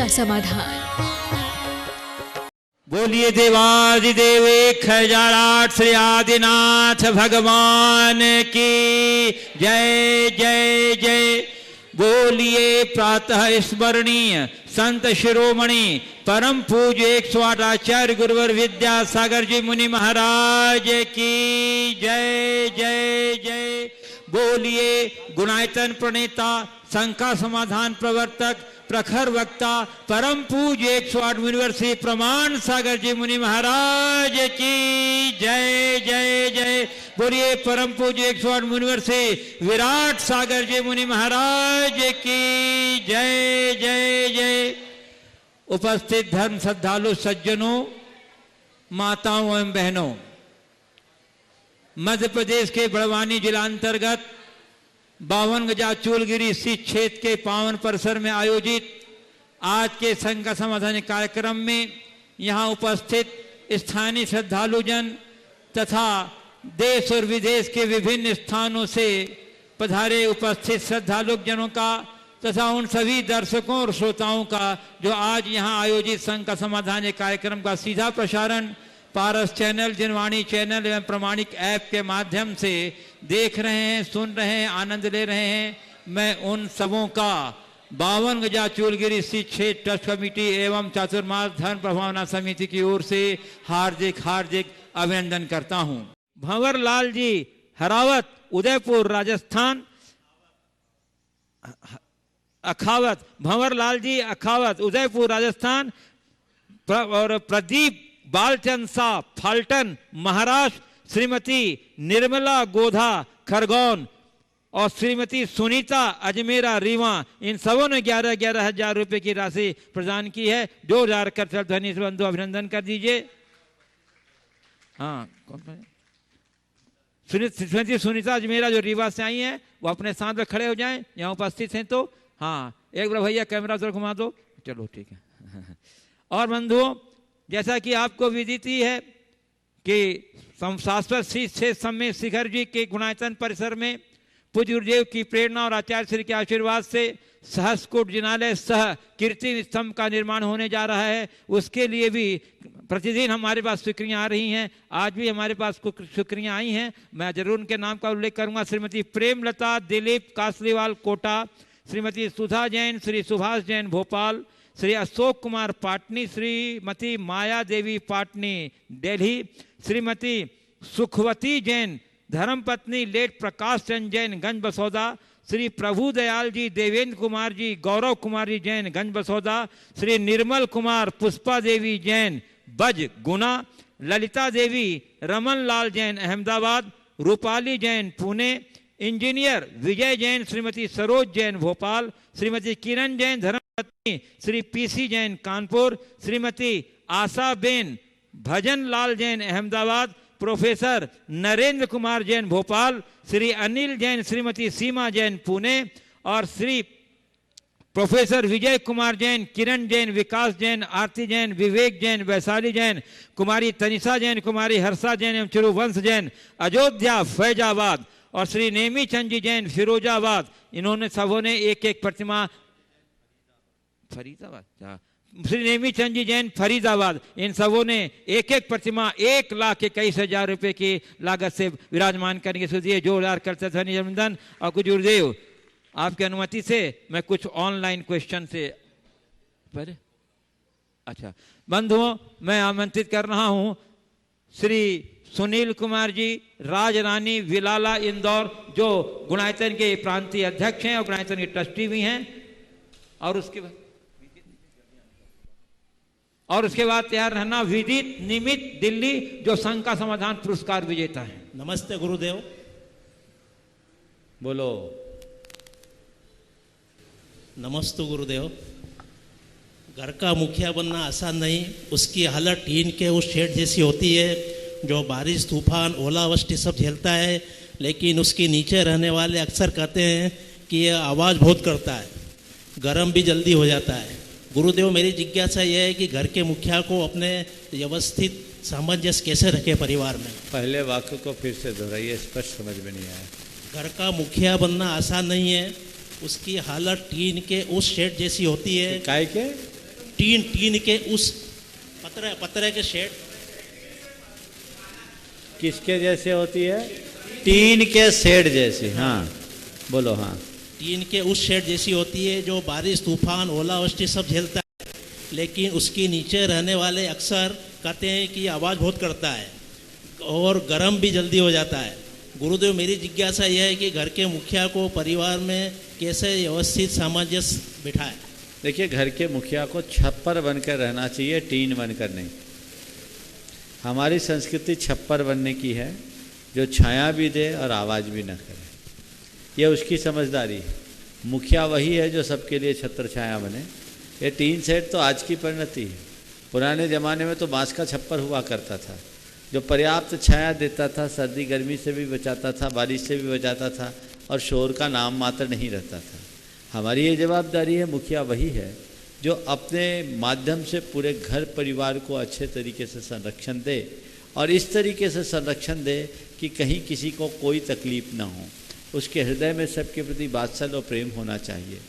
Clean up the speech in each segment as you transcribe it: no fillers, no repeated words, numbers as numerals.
समाधान। बोलिए देवादिदेव 1008 श्री आदिनाथ भगवान की जय जय जय। बोलिए प्रातः स्मरणीय संत शिरोमणि परम पूज्य 108 आचार्य गुरुवर विद्यासागर जी मुनि महाराज की जय जय जय। बोलिए गुणायतन प्रणेता शंका समाधान प्रवर्तक प्रखर वक्ता परम पूज्य 108 यूनिवर्सिटी प्रमाण सागर जी मुनि महाराज की जय जय जय। बोलिए परम पूज्य 108 यूनिवर्सिटी विराट सागर जी मुनि महाराज की जय जय जय। उपस्थित धर्म श्रद्धालु सज्जनों, माताओं एवं बहनों, मध्य प्रदेश के बड़वानी जिला अंतर्गत 52 गजा चूलगिरी स्थित क्षेत्र के पावन परिसर में आयोजित आज के संघ का समाधान कार्यक्रम में यहाँ उपस्थित स्थानीय श्रद्धालुजन तथा देश और विदेश के विभिन्न स्थानों से पधारे उपस्थित श्रद्धालु जनों का तथा उन सभी दर्शकों और श्रोताओं का जो आज यहाँ आयोजित संघ का समाधान कार्यक्रम का सीधा प्रसारण पारस चैनल, जनवाणी चैनल एवं प्रमाणिक ऐप के माध्यम से देख रहे हैं, सुन रहे हैं, आनंद ले रहे हैं। मैं उन सबों का 52 गजा चूलगिरी स्थित क्षेत्र ट्रस्ट कमेटी एवं चातुर्मास धर्म प्रभावना समिति की ओर से हार्दिक हार्दिक अभिनंदन करता हूं। भंवर लाल जी हरावत उदयपुर राजस्थान, अखावत भंवर लाल जी अखावत उदयपुर राजस्थान और प्रदीप बालचंद शाह फाल्टन महाराष्ट्र, श्रीमती निर्मला गोधा खरगोन और श्रीमती सुनीता अजमेरा रीवा, इन सबों ने 11-11 हजार रुपए की राशि प्रदान की है। 2000 कर ध्वनि से बंधु अभिनंदन कर दीजिए। हाँ, कौन श्रीमती सुनीता अजमेरा जो रीवा से आई हैं वो अपने साथ में खड़े हो जाएं, यहाँ उपस्थित हैं तो। हाँ, एक बार भैया कैमरा उधर घुमा दो, चलो ठीक है। और बंधुओं, जैसा कि आपको विदित ही है कि शाश्वत श्री सम्मेद शिखर जी के गुणायतन परिसर में पूज्य गुरुदेव की प्रेरणा और आचार्य श्री के आशीर्वाद से सहस्रकूट जिनालय सह कीर्ति स्तंभ का निर्माण होने जा रहा है। उसके लिए भी प्रतिदिन हमारे पास स्वीकृतियाँ आ रही हैं। आज भी हमारे पास कुछ स्वीकृतियाँ आई हैं, मैं जरूर उनके नाम का उल्लेख करूँगा। श्रीमती प्रेमलता दिलीप कासलीवाल कोटा, श्रीमती सुधा जैन, श्री सुभाष जैन भोपाल, श्री अशोक कुमार पाटनी, श्रीमती माया देवी पाटनी दिल्ली, श्रीमती सुखवती जैन धर्मपत्नी लेट प्रकाश चंद जैन गंज बसौदा, श्री प्रभु दयाल जी देवेंद्र कुमार जी गौरव कुमार जी जैन गंज बसौदा, श्री निर्मल कुमार पुष्पा देवी जैन बज गुना, ललिता देवी रमन लाल जैन अहमदाबाद, रूपाली जैन पुणे, इंजीनियर विजय जैन श्रीमती सरोज जैन भोपाल, श्रीमती किरण जैन धर्मपत्नी श्री पीसी जैन कानपुर, श्रीमती आशा बेन भजन लाल जैन अहमदाबाद, प्रोफेसर नरेंद्र कुमार जैन भोपाल, श्री अनिल जैन श्रीमती सीमा जैन पुणे और श्री प्रोफेसर विजय कुमार जैन, किरण जैन, विकास जैन, आरती जैन, विवेक जैन, वैशाली जैन, कुमारी तनिषा जैन, कुमारी हर्षा जैन एवं चिरुवंश जैन अयोध्या फैजाबाद और श्री नेमी चंद जी जैन फिरोजाबाद। इन्होंने सबों ने एक एक प्रतिमा फरीदाबाद, श्री नेमी चंद जी जैन फरीदाबाद, इन सबों ने एक एक प्रतिमा 1,21,000 रुपए की लागत से विराजमान करने की सोचिए। जोरदार करते ध्वनि अभिनंदन। और कुछ गुरुदेव आपकी अनुमति से मैं कुछ ऑनलाइन क्वेश्चन से पर अच्छा बंधुओं, मैं आमंत्रित कर रहा हूं श्री सुनील कुमार जी राजरानी विलाला इंदौर, जो गुणायतन के प्रांतीय अध्यक्ष हैं और गुणायतन के ट्रस्टी भी हैं। और उसके बाद तैयार रहना विदित निमित दिल्ली, जो संघ का समाधान पुरस्कार विजेता है। नमस्ते गुरुदेव। बोलो। नमस्ते गुरुदेव। घर का मुखिया बनना आसान नहीं, उसकी हालत टीन के उस शेड जैसी होती है जो बारिश तूफान ओलावृष्टि सब झेलता है, लेकिन उसके नीचे रहने वाले अक्सर कहते हैं कि यह आवाज़ बहुत करता है, गर्म भी जल्दी हो जाता है। गुरुदेव, मेरी जिज्ञासा यह है कि घर के मुखिया को अपने व्यवस्थित सामंजस्य कैसे रखे परिवार में। पहले वाक्य को फिर से दोहराइए, स्पष्ट समझ में नहीं आया। घर का मुखिया बनना आसान नहीं है, उसकी हालत टीन के उस शेड जैसी होती है। काय के टीन के उस पतरे के शेड किसके जैसे होती है? टीन के शेड जैसी। हाँ बोलो। हाँ, टीन के उस शेड जैसी होती है जो बारिश, तूफान, ओलावृष्टि सब झेलता है, लेकिन उसके नीचे रहने वाले अक्सर कहते हैं कि आवाज़ बहुत करता है और गर्म भी जल्दी हो जाता है। गुरुदेव, मेरी जिज्ञासा यह है कि घर के मुखिया को परिवार में कैसे व्यवस्थित सामंजस्य बिठाए? देखिए, घर के मुखिया को छप्पर बनकर रहना चाहिए, टीन बनकर नहीं। हमारी संस्कृति छप्पर बनने की है, जो छाया भी दे और आवाज़ भी न करे। ये उसकी समझदारी है। मुखिया वही है जो सबके लिए छत्र छाया बने। ये टीन सेट तो आज की परिणति है। पुराने ज़माने में तो बांस का छप्पर हुआ करता था, जो पर्याप्त छाया देता था, सर्दी गर्मी से भी बचाता था, बारिश से भी बचाता था और शोर का नाम मात्र नहीं रहता था। हमारी ये जवाबदारी है, मुखिया वही है जो अपने माध्यम से पूरे घर परिवार को अच्छे तरीके से संरक्षण दे और इस तरीके से संरक्षण दे कि कहीं किसी को कोई तकलीफ ना हो। उसके हृदय में सबके प्रति वात्सल्य और प्रेम होना चाहिए,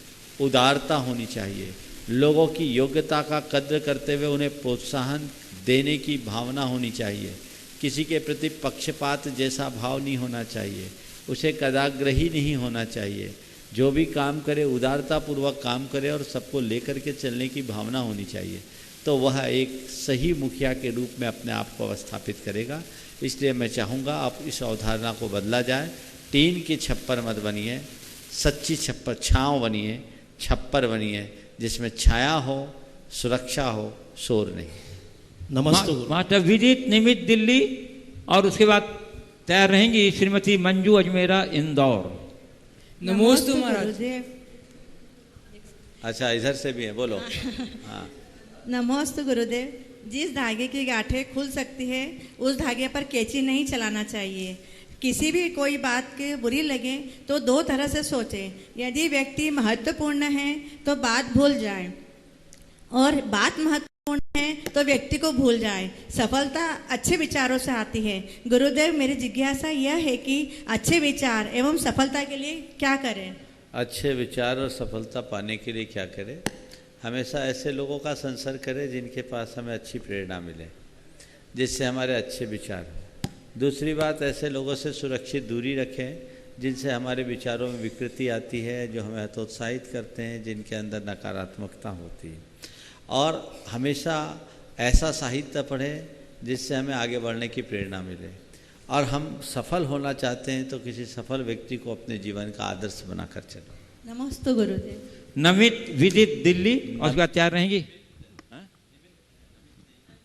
उदारता होनी चाहिए, लोगों की योग्यता का कद्र करते हुए उन्हें प्रोत्साहन देने की भावना होनी चाहिए। किसी के प्रति पक्षपात जैसा भाव नहीं होना चाहिए, उसे कदाग्रही नहीं होना चाहिए। जो भी काम करे उदारतापूर्वक काम करे और सबको लेकर के चलने की भावना होनी चाहिए, तो वह एक सही मुखिया के रूप में अपने आप को अवस्थापित करेगा। इसलिए मैं चाहूँगा आप इस अवधारणा को बदला जाए। टीन की छप्पर मत बनिए, सच्ची छप्पर छाँव बनिए, छप्पर बनिए जिसमें छाया हो, सुरक्षा हो, शोर नहीं। नमस्ते। मास्टर विदित निमित दिल्ली और उसके बाद तैयार रहेंगी श्रीमती मंजू अजमेरा इंदौर। नमोस्तु महाराज। अच्छा, इधर से भी है, बोलो। हाँ, नमोस्तु गुरुदेव। जिस धागे की गांठें खुल सकती है उस धागे पर कैंची नहीं चलाना चाहिए। किसी भी कोई बात के बुरी लगे तो दो तरह से सोचें। यदि व्यक्ति महत्वपूर्ण है तो बात भूल जाए और बात महत्वपूर्ण है तो व्यक्ति को भूल जाए। सफलता अच्छे विचारों से आती है। गुरुदेव, मेरी जिज्ञासा यह है कि अच्छे विचार एवं सफलता के लिए क्या करें? अच्छे विचार और सफलता पाने के लिए क्या करें? हमेशा ऐसे लोगों का संसर्ग करें जिनके पास हमें अच्छी प्रेरणा मिले, जिससे हमारे अच्छे विचार हों। दूसरी बात, ऐसे लोगों से सुरक्षित दूरी रखें जिनसे हमारे विचारों में विकृति आती है, जो हमें हतोत्साहित करते हैं, जिनके अंदर नकारात्मकता होती है। और हमेशा ऐसा साहित्य पढ़ें जिससे हमें आगे बढ़ने की प्रेरणा मिले। और हम सफल होना चाहते हैं तो किसी सफल व्यक्ति को अपने जीवन का आदर्श बनाकर चलो। नमस्ते गुरुदेव। नमित विदित दिल्ली और उसके बाद तैयार रहेंगी।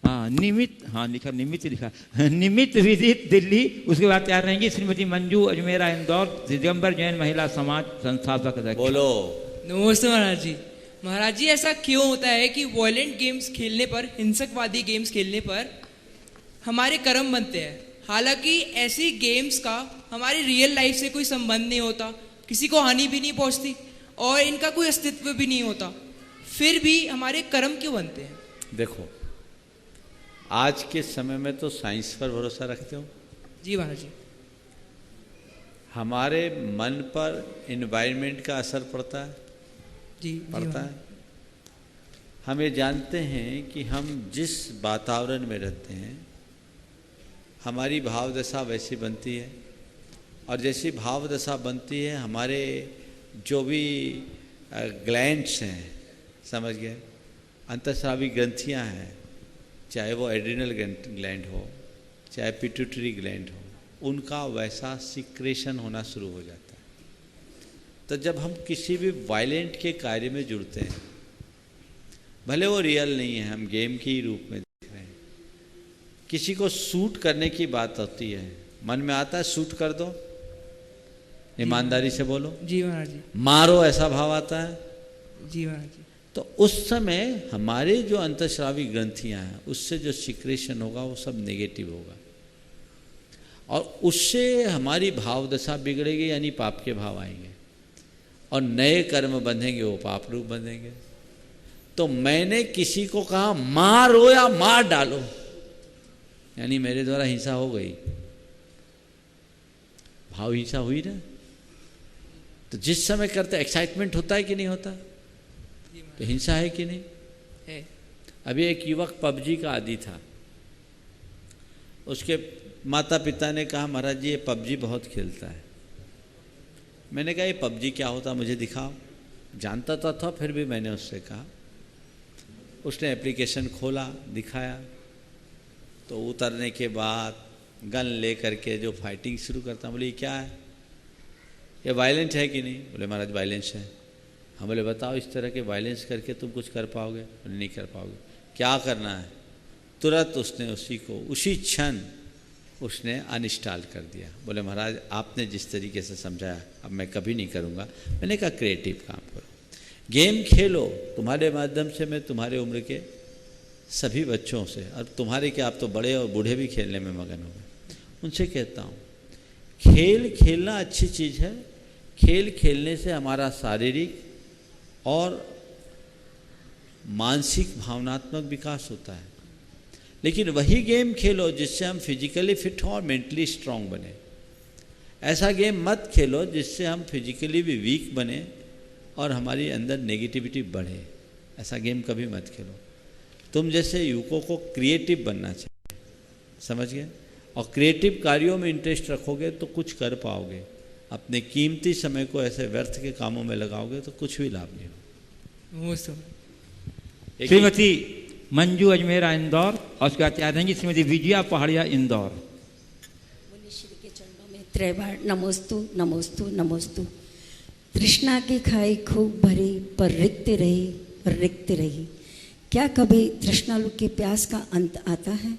हाँ, निमित, हाँ लिखा, निमित लिखा, निमित विदित दिल्ली। उसके बाद तैयार रहेंगी श्रीमती मंजू अजमेरा इंदौर, दिगंबर जैन महिला समाज संस्थापक अध्यक्ष। बोलो। नमस्ते महाराज जी। महाराज जी, ऐसा क्यों होता है कि वॉयलेंट गेम्स खेलने पर, हिंसकवादी गेम्स खेलने पर हमारे कर्म बनते हैं, हालांकि ऐसी गेम्स का हमारी रियल लाइफ से कोई संबंध नहीं होता, किसी को हानि भी नहीं पहुंचती और इनका कोई अस्तित्व भी नहीं होता, फिर भी हमारे कर्म क्यों बनते हैं? देखो, आज के समय में तो साइंस पर भरोसा रखते हो। जी महाराज जी। हमारे मन पर एनवायरनमेंट का असर पड़ता है, जी पड़ता है। हम ये जानते हैं कि हम जिस वातावरण में रहते हैं हमारी भाव दशा वैसी बनती है, और जैसी भाव दशा बनती है हमारे जो भी ग्लैंड्स हैं, समझ गए, अंतःस्रावी ग्रंथियां हैं, चाहे वो एड्रिनल ग्लैंड हो, चाहे पिट्यूटरी ग्लैंड हो, उनका वैसा सिक्रेशन होना शुरू हो जाता है। तो जब हम किसी भी वायलेंट के कार्य में जुड़ते हैं, भले वो रियल नहीं है, हम गेम के ही रूप में देख रहे हैं, किसी को शूट करने की बात होती है, मन में आता है शूट कर दो, ईमानदारी से बोलो। जी महाराज जी। मारो, ऐसा भाव आता है। जी महाराज जी। तो उस समय हमारे जो अंतःस्रावी ग्रंथियां हैं उससे जो सिक्रेशन होगा वो सब नेगेटिव होगा, और उससे हमारी भाव दशा बिगड़ेगी, यानी पाप के भाव आएंगे और नए कर्म बंधेंगे, वो पाप रूप बंधेंगे। तो मैंने किसी को कहा मारो या मार डालो, यानी मेरे द्वारा हिंसा हो गई, भाव हिंसा हुई ना। तो जिस समय करते एक्साइटमेंट होता है कि नहीं होता, तो हिंसा है कि नहीं है। अभी एक युवक पबजी का आदी था। उसके माता पिता ने कहा महाराज जी ये पबजी बहुत खेलता है। मैंने कहा ये पबजी क्या होता मुझे दिखाओ। जानता तो था फिर भी मैंने उससे कहा। उसने एप्लीकेशन खोला, दिखाया, तो उतरने के बाद गन ले करके जो फाइटिंग शुरू करता। बोले ये क्या है, ये वायलेंस है कि नहीं? बोले महाराज वायलेंस है। हम बोले बताओ इस तरह के वायलेंस करके तुम कुछ कर पाओगे? बोले नहीं कर पाओगे। क्या करना है? तुरंत उसने उसी क्षण उसने अनइंस्टॉल कर दिया। बोले महाराज आपने जिस तरीके से समझाया अब मैं कभी नहीं करूँगा। मैंने कहा क्रिएटिव काम करो, गेम खेलो। तुम्हारे माध्यम से मैं तुम्हारे उम्र के सभी बच्चों से, और तुम्हारे क्या आप तो बड़े और बूढ़े भी खेलने में मगन हो गए, उनसे कहता हूँ खेल खेलना अच्छी चीज़ है। खेल खेलने से हमारा शारीरिक और मानसिक भावनात्मक विकास होता है। लेकिन वही गेम खेलो जिससे हम फिजिकली फिट हों और मेंटली स्ट्रांग बने। ऐसा गेम मत खेलो जिससे हम फिजिकली भी वीक बने और हमारी अंदर नेगेटिविटी बढ़े। ऐसा गेम कभी मत खेलो। तुम जैसे युवकों को क्रिएटिव बनना चाहिए, समझ गए? और क्रिएटिव कार्यों में इंटरेस्ट रखोगे तो कुछ कर पाओगे। अपने कीमती समय को ऐसे व्यर्थ के कामों में लगाओगे तो कुछ भी लाभ नहीं हो। श्रीमती मंजू अजमेरा इंदौर और उसके आचार्य जी श्रीमती विजया पहाड़िया इंदौर। मुनीश्वरी के चरणों में त्रैबार नमोस्तु नमोस्तु नमोस्तु। तृष्णा की खाई खूब भरी पर रिक्त रही। क्या कभी तृष्णालु की प्यास का अंत आता है?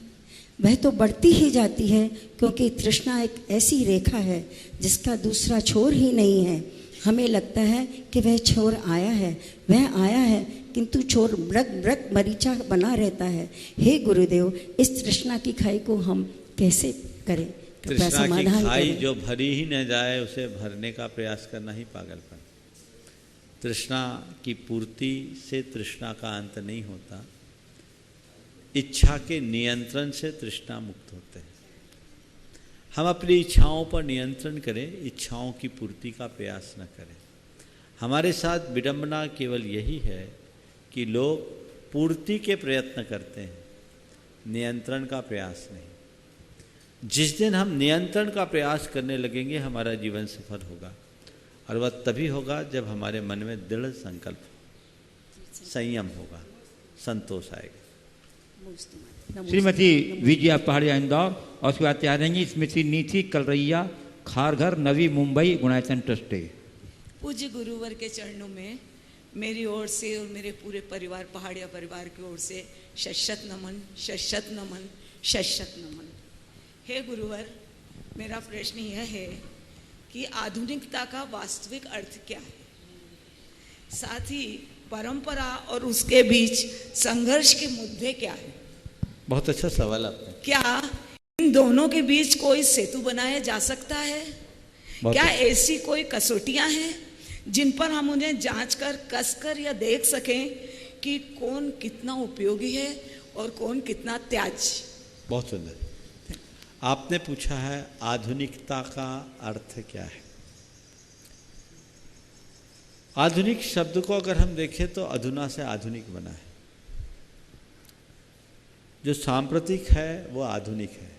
वह तो बढ़ती ही जाती है, क्योंकि तृष्णा एक ऐसी रेखा है जिसका दूसरा छोर ही नहीं है। हमें लगता है कि वह छोर आया है, वह आया है, किंतु छोर मृग मरीचा बना रहता है। हे गुरुदेव, इस तृष्णा की खाई को हम कैसे करें? तृष्णा की खाई जो भरी ही न जाए उसे भरने का प्रयास करना ही पागलपन। तृष्णा की पूर्ति से तृष्णा का अंत नहीं होता। इच्छा के नियंत्रण से तृष्णा मुक्त होते हैं। हम अपनी इच्छाओं पर नियंत्रण करें, इच्छाओं की पूर्ति का प्रयास न करें। हमारे साथ विडंबना केवल यही है कि लोग पूर्ति के प्रयत्न करते हैं, नियंत्रण का प्रयास नहीं। जिस दिन हम नियंत्रण का प्रयास करने लगेंगे हमारा जीवन सफल होगा, और वह तभी होगा जब हमारे मन में दृढ़ संकल्प, संयम होगा, संतोष आएगा। श्रीमती विजया पहाड़िया इंदौर और उसके बाद आचार्य स्मृति नीति कलरैया खारघर नवी मुंबई गुणायतन ट्रस्टी। पूज्य गुरुवर के चरणों में मेरी ओर से और मेरे पूरे परिवार पहाड़िया परिवार की ओर से शत नमन, शत नमन, शत नमन। हे गुरुवर, मेरा प्रश्न यह है कि आधुनिकता का वास्तविक अर्थ क्या है? साथ ही परंपरा और उसके बीच संघर्ष के मुद्दे क्या है? बहुत अच्छा सवाल आपने। क्या इन दोनों के बीच कोई सेतु बनाया जा सकता है? क्या ऐसी कोई कसौटियां हैं जिन पर हम उन्हें जांच कर कसकर या देख सकें कि कौन कितना उपयोगी है और कौन कितना त्याज्य? बहुत सुंदर। आपने पूछा है आधुनिकता का अर्थ क्या है। आधुनिक शब्द को अगर हम देखें तो अधुना से आधुनिक बना है। जो सांप्रतिक है वो आधुनिक है,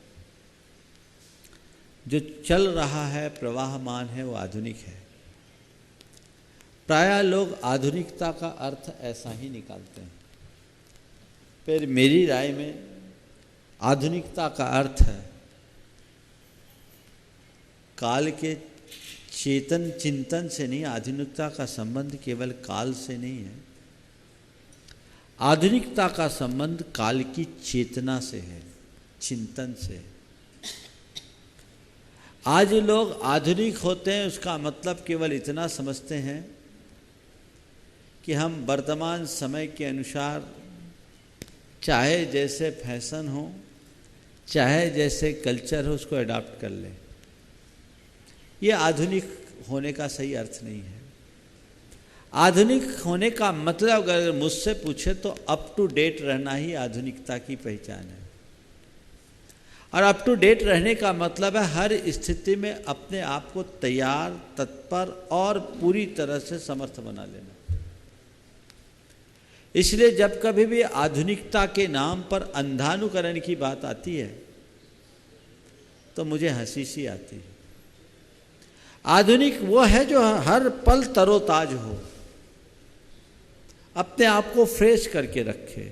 जो चल रहा है प्रवाहमान है वो आधुनिक है। प्रायः लोग आधुनिकता का अर्थ ऐसा ही निकालते हैं, पर मेरी राय में आधुनिकता का अर्थ है काल के चेतन चिंतन से नहीं। आधुनिकता का संबंध केवल काल से नहीं है, आधुनिकता का संबंध काल की चेतना से है, चिंतन से। आज लोग आधुनिक होते हैं उसका मतलब केवल इतना समझते हैं कि हम वर्तमान समय के अनुसार चाहे जैसे फैशन हो, चाहे जैसे कल्चर हो, उसको अडॉप्ट कर लें। ये आधुनिक होने का सही अर्थ नहीं है। आधुनिक होने का मतलब अगर मुझसे पूछे तो अप टू डेट रहना ही आधुनिकता की पहचान है। और अप टू डेट रहने का मतलब है हर स्थिति में अपने आप को तैयार, तत्पर और पूरी तरह से समर्थ बना लेना। इसलिए जब कभी भी आधुनिकता के नाम पर अंधानुकरण की बात आती है तो मुझे हंसी सी आती है। आधुनिक वो है जो हर पल तरोताज हो, अपने आप को फ्रेश करके रखे।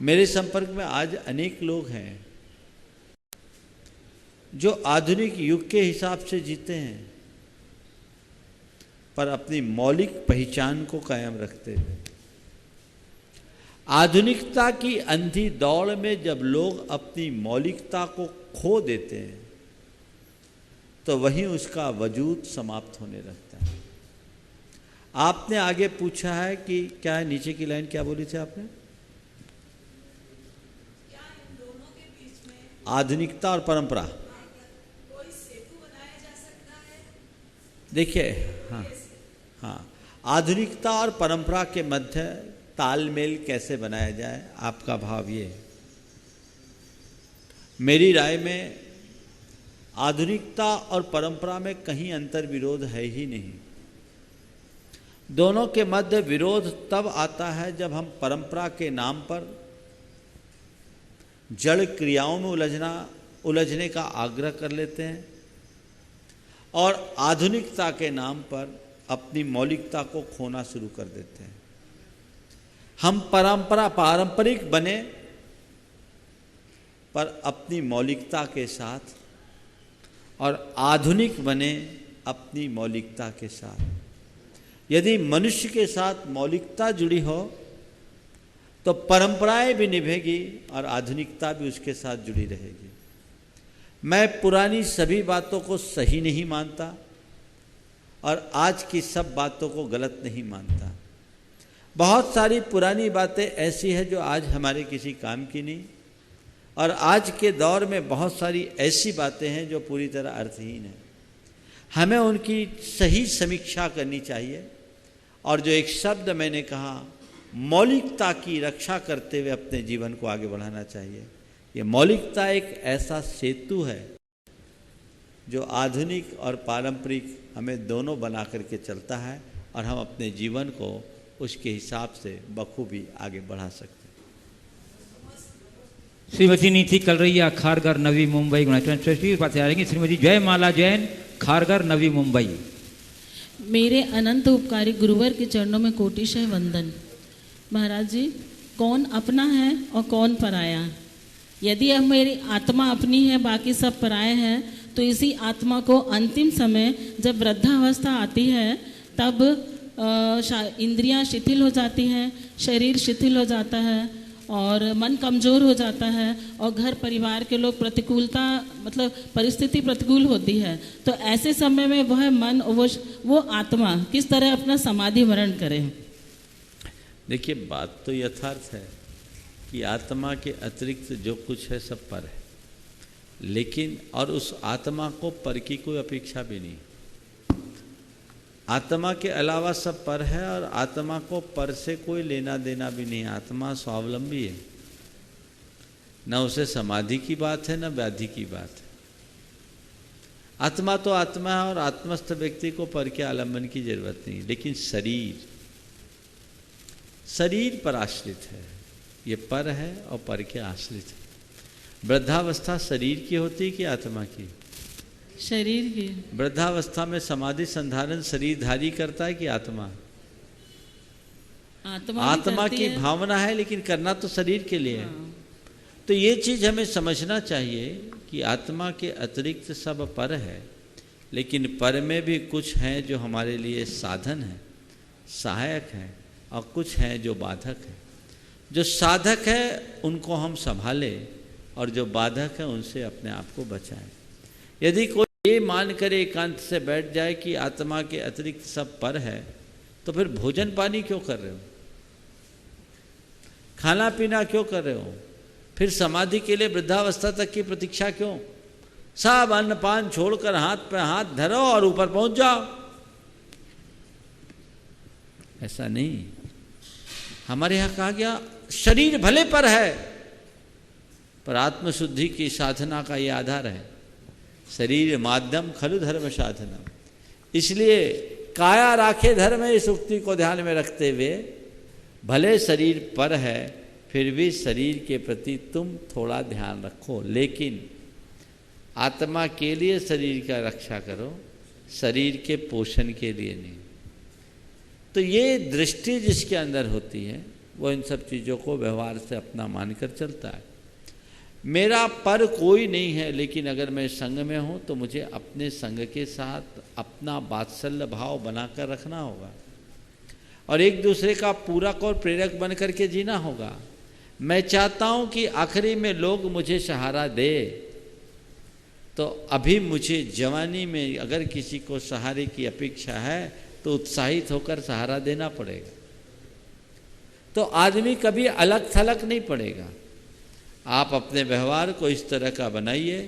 मेरे संपर्क में आज अनेक लोग हैं जो आधुनिक युग के हिसाब से जीते हैं, पर अपनी मौलिक पहचान को कायम रखते हुए। आधुनिकता की अंधी दौड़ में जब लोग अपनी मौलिकता को खो देते हैं तो वहीं उसका वजूद समाप्त होने लगता है। आपने आगे पूछा है कि क्या है, नीचे की लाइन क्या बोली थी आपने? आधुनिकता और परंपरा, कोई सेतु बनाया जा सकता है? देखिए, हाँ, आधुनिकता और परंपरा के मध्य तालमेल कैसे बनाया जाए, आपका भाव ये है। मेरी राय में आधुनिकता और परंपरा में कहीं अंतर विरोध है ही नहीं। दोनों के मध्य विरोध तब आता है जब हम परंपरा के नाम पर जड़ क्रियाओं में उलझने का आग्रह कर लेते हैं और आधुनिकता के नाम पर अपनी मौलिकता को खोना शुरू कर देते हैं। हम पारंपरिक बने पर अपनी मौलिकता के साथ, और आधुनिक बने अपनी मौलिकता के साथ। यदि मनुष्य के साथ मौलिकता जुड़ी हो तो परंपराएं भी निभेगी और आधुनिकता भी उसके साथ जुड़ी रहेगी। मैं पुरानी सभी बातों को सही नहीं मानता और आज की सब बातों को गलत नहीं मानता। बहुत सारी पुरानी बातें ऐसी हैं जो आज हमारे किसी काम की नहीं, और आज के दौर में बहुत सारी ऐसी बातें हैं जो पूरी तरह अर्थहीन हैं। हमें उनकी सही समीक्षा करनी चाहिए और जो एक शब्द मैंने कहा, मौलिकता की रक्षा करते हुए अपने जीवन को आगे बढ़ाना चाहिए। ये मौलिकता एक ऐसा सेतु है जो आधुनिक और पारंपरिक हमें दोनों बना करके चलता है और हम अपने जीवन को उसके हिसाब से बखूबी आगे बढ़ा सकते हैं। श्रीमती नीति कलरैया, खारगर, नवी मुंबई, बात आ रही। श्रीमती जयमाला जैन, खारगर, नवी मुंबई। मेरे अनंत उपकारी गुरुवर के चरणों में कोटिशः वंदन। महाराज जी, कौन अपना है और कौन पराया? यदि अब मेरी आत्मा अपनी है, बाकी सब पराए हैं, तो इसी आत्मा को अंतिम समय जब वृद्धावस्था आती है तब इंद्रियां शिथिल हो जाती हैं, शरीर शिथिल हो जाता है और मन कमज़ोर हो जाता है और घर परिवार के लोग प्रतिकूलता, मतलब परिस्थिति प्रतिकूल होती है। तो ऐसे समय में वह मन, वो आत्मा किस तरह अपना समाधि वरण करे? देखिए, बात तो यथार्थ है कि आत्मा के अतिरिक्त जो कुछ है सब पर है, लेकिन और उस आत्मा को पर की कोई अपेक्षा भी नहीं। आत्मा के अलावा सब पर है और आत्मा को पर से कोई लेना देना भी नहीं। आत्मा स्वावलंबी है, न उसे समाधि की बात है न व्याधि की बात है। आत्मा तो आत्मा है और आत्मस्थ व्यक्ति को पर के आलंबन की जरूरत नहीं। लेकिन शरीर पर आश्रित है, ये पर है और पर के आश्रित है। वृद्धावस्था शरीर की होती है कि आत्मा की? शरीर की। वृद्धावस्था में समाधि संधारण शरीरधारी करता है कि आत्मा? आत्मा की भावना है, लेकिन करना तो शरीर के लिए है। तो ये चीज हमें समझना चाहिए कि आत्मा के अतिरिक्त सब पर है, लेकिन पर में भी कुछ हैं जो हमारे लिए साधन है, सहायक है, और कुछ हैं जो बाधक है। जो साधक है उनको हम संभालें और जो बाधक है उनसे अपने आप को बचाएं। यदि कोई ये मान कर एकांत से बैठ जाए कि आत्मा के अतिरिक्त सब पर है, तो फिर भोजन पानी क्यों कर रहे हो? खाना पीना क्यों कर रहे हो? फिर समाधि के लिए वृद्धावस्था तक की प्रतीक्षा क्यों? सब अन्न पान छोड़कर हाथ पे हाथ धरो और ऊपर पहुंच जाओ। ऐसा नहीं। हमारे यहां कहा गया शरीर भले पर है, पर आत्मशुद्धि की साधना का ये आधार है। शरीर माध्यम खलु धर्म साधना। इसलिए काया राखे धर्म, इस उक्ति को ध्यान में रखते हुए भले शरीर पर है फिर भी शरीर के प्रति तुम थोड़ा ध्यान रखो, लेकिन आत्मा के लिए शरीर का रक्षा करो, शरीर के पोषण के लिए नहीं। तो ये दृष्टि जिसके अंदर होती है वो इन सब चीज़ों को व्यवहार से अपना मानकर चलता है। मेरा पर कोई नहीं है, लेकिन अगर मैं संग में हूँ तो मुझे अपने संग के साथ अपना वात्सल्य भाव बनाकर रखना होगा और एक दूसरे का पूरक और प्रेरक बन करके जीना होगा। मैं चाहता हूँ कि आखिरी में लोग मुझे सहारा दे, तो अभी मुझे जवानी में अगर किसी को सहारे की अपेक्षा है तो उत्साहित होकर सहारा देना पड़ेगा। तो आदमी कभी अलग थलग नहीं पड़ेगा। आप अपने व्यवहार को इस तरह का बनाइए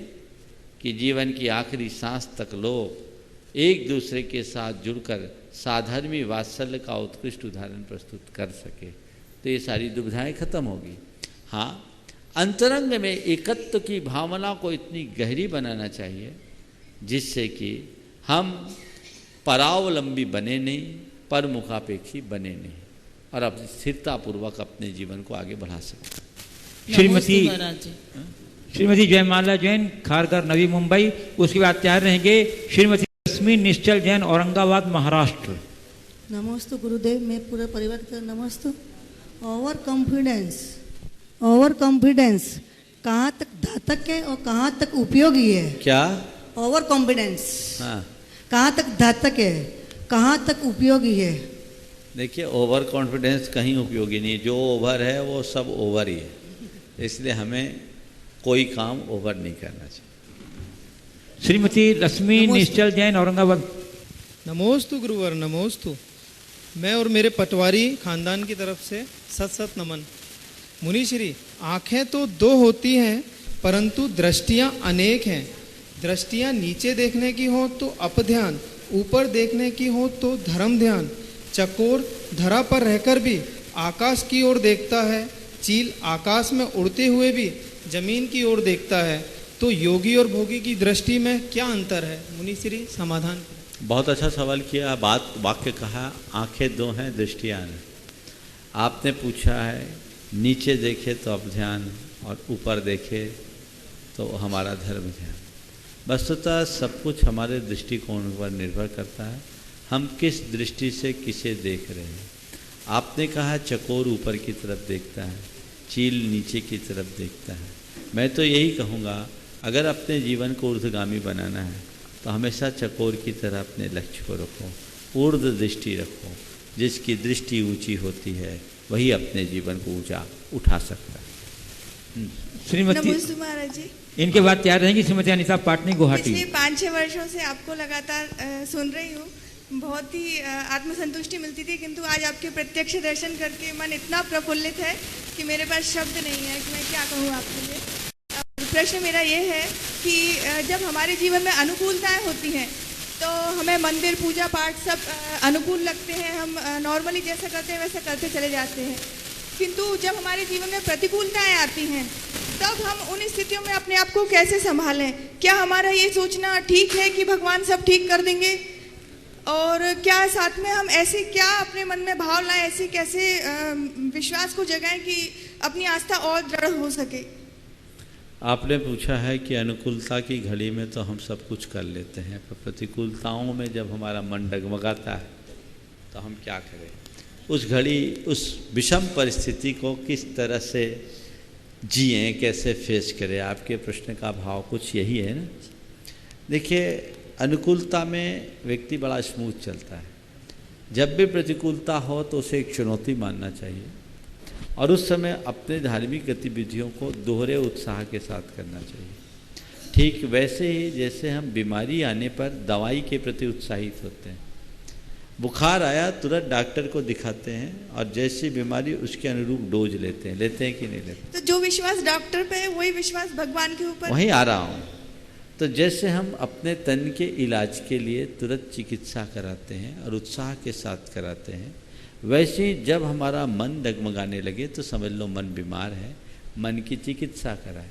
कि जीवन की आखिरी सांस तक लोग एक दूसरे के साथ जुड़कर साधर्मी वात्सल्य का उत्कृष्ट उदाहरण प्रस्तुत कर सके, तो ये सारी दुविधाएं खत्म होगी। हाँ, अंतरंग में एकत्व की भावना को इतनी गहरी बनाना चाहिए जिससे कि हम परावलंबी बने नहीं, परमुखापेक्षी बने नहीं और अपनी स्थिरतापूर्वक अपने जीवन को आगे बढ़ा सकते। श्रीमती जयमाला जैन, खारघर, नवी मुंबई। उसके बाद तैयार रहेंगे श्रीमती रश्मि निश्चल जैन, औरंगाबाद, महाराष्ट्र। नमस्ते गुरुदेव, मैं पूरे परिवार का नमस्ते। ओवर कॉन्फिडेंस कहाँ तक घातक है और कहाँ तक उपयोगी है? क्या ओवर कॉन्फिडेंस? हाँ, कहाँ तक घातक है, कहाँ तक उपयोगी है? देखिए, ओवर कॉन्फिडेंस कहीं उपयोगी नहीं है। जो ओवर है वो सब ओवर ही है, इसलिए हमें कोई काम ओवर नहीं करना चाहिए। श्रीमती रश्मि निश्चल जैन, औरंगाबाद। नमोस्तु गुरुवर, नमोस्तु। मैं और मेरे पटवारी खानदान की तरफ से सत सत नमन। मुनीश्री, आँखें तो दो होती हैं परंतु दृष्टियाँ अनेक हैं। दृष्टियाँ नीचे देखने की हो तो अपध्यान, ऊपर देखने की हो तो धर्म ध्यान। चकोर धरा पर रहकर भी आकाश की ओर देखता है, चील आकाश में उड़ते हुए भी जमीन की ओर देखता है। तो योगी और भोगी की दृष्टि में क्या अंतर है? मुनीश्री समाधान। बहुत अच्छा सवाल किया। बात वाक्य कहा, आंखें दो हैं दृष्टियाँ नहीं। आपने पूछा है नीचे देखे तो अपध्यान और ऊपर देखे तो हमारा धर्म ध्यान। वस्तुतः सब कुछ हमारे दृष्टिकोण पर निर्भर करता है, हम किस दृष्टि से किसे देख रहे हैं। आपने कहा चकोर ऊपर की तरफ देखता है, चील नीचे की तरफ देखता है। मैं तो यही कहूँगा, अगर अपने जीवन को ऊर्ध्वगामी बनाना है तो हमेशा चकोर की तरह अपने लक्ष्य को रखो, ऊर्ध्व दृष्टि रखो। जिसकी दृष्टि ऊंची होती है वही अपने जीवन को ऊंचा उठा सकता है। श्रीमती नमस्ते महाराज जी। इनके बाद तैयार रहेंगी श्रीमती अनिता पाटनी, गुवाहाटी। पिछले 5-6 वर्षों से आपको लगातार सुन रही हूँ, बहुत ही आत्मसंतुष्टि मिलती थी, किंतु आज आपके प्रत्यक्ष दर्शन करके मन इतना प्रफुल्लित है कि मेरे पास शब्द नहीं है कि मैं क्या कहूँ आपके लिए। प्रश्न मेरा ये है कि जब हमारे जीवन में अनुकूलताएं होती हैं तो हमें मंदिर, पूजा पाठ सब अनुकूल लगते हैं, हम नॉर्मली जैसा करते हैं वैसा करते चले जाते हैं। किंतु जब हमारे जीवन में प्रतिकूलताएं आती हैं तब हम उन स्थितियों में अपने आप को कैसे संभालें? क्या हमारा ये सोचना ठीक है कि भगवान सब ठीक कर देंगे? और क्या साथ में हम ऐसे क्या अपने मन में भाव लाएं, ऐसे कैसे विश्वास को जगाएं कि अपनी आस्था और दृढ़ हो सके? आपने पूछा है कि अनुकूलता की घड़ी में तो हम सब कुछ कर लेते हैं, पर प्रतिकूलताओं में जब हमारा मन डगमगाता है तो हम क्या करें? उस घड़ी, उस विषम परिस्थिति को किस तरह से जिएं, कैसे फेस करें? आपके प्रश्न का भाव कुछ यही है ना। देखिए, अनुकूलता में व्यक्ति बड़ा स्मूथ चलता है। जब भी प्रतिकूलता हो तो उसे एक चुनौती मानना चाहिए और उस समय अपने धार्मिक गतिविधियों को दोहरे उत्साह के साथ करना चाहिए। ठीक वैसे ही जैसे हम बीमारी आने पर दवाई के प्रति उत्साहित होते हैं, बुखार आया तुरंत डॉक्टर को दिखाते हैं और जैसी बीमारी उसके अनुरूप डोज लेते हैं कि नहीं लेते? तो जो विश्वास डॉक्टर पे है वही विश्वास भगवान के ऊपर। वहीं आ रहा हूँ। तो जैसे हम अपने तन के इलाज के लिए तुरंत चिकित्सा कराते हैं और उत्साह के साथ कराते हैं, वैसे ही जब हमारा मन डगमगाने लगे तो समझ लो मन बीमार है, मन की चिकित्सा कराए।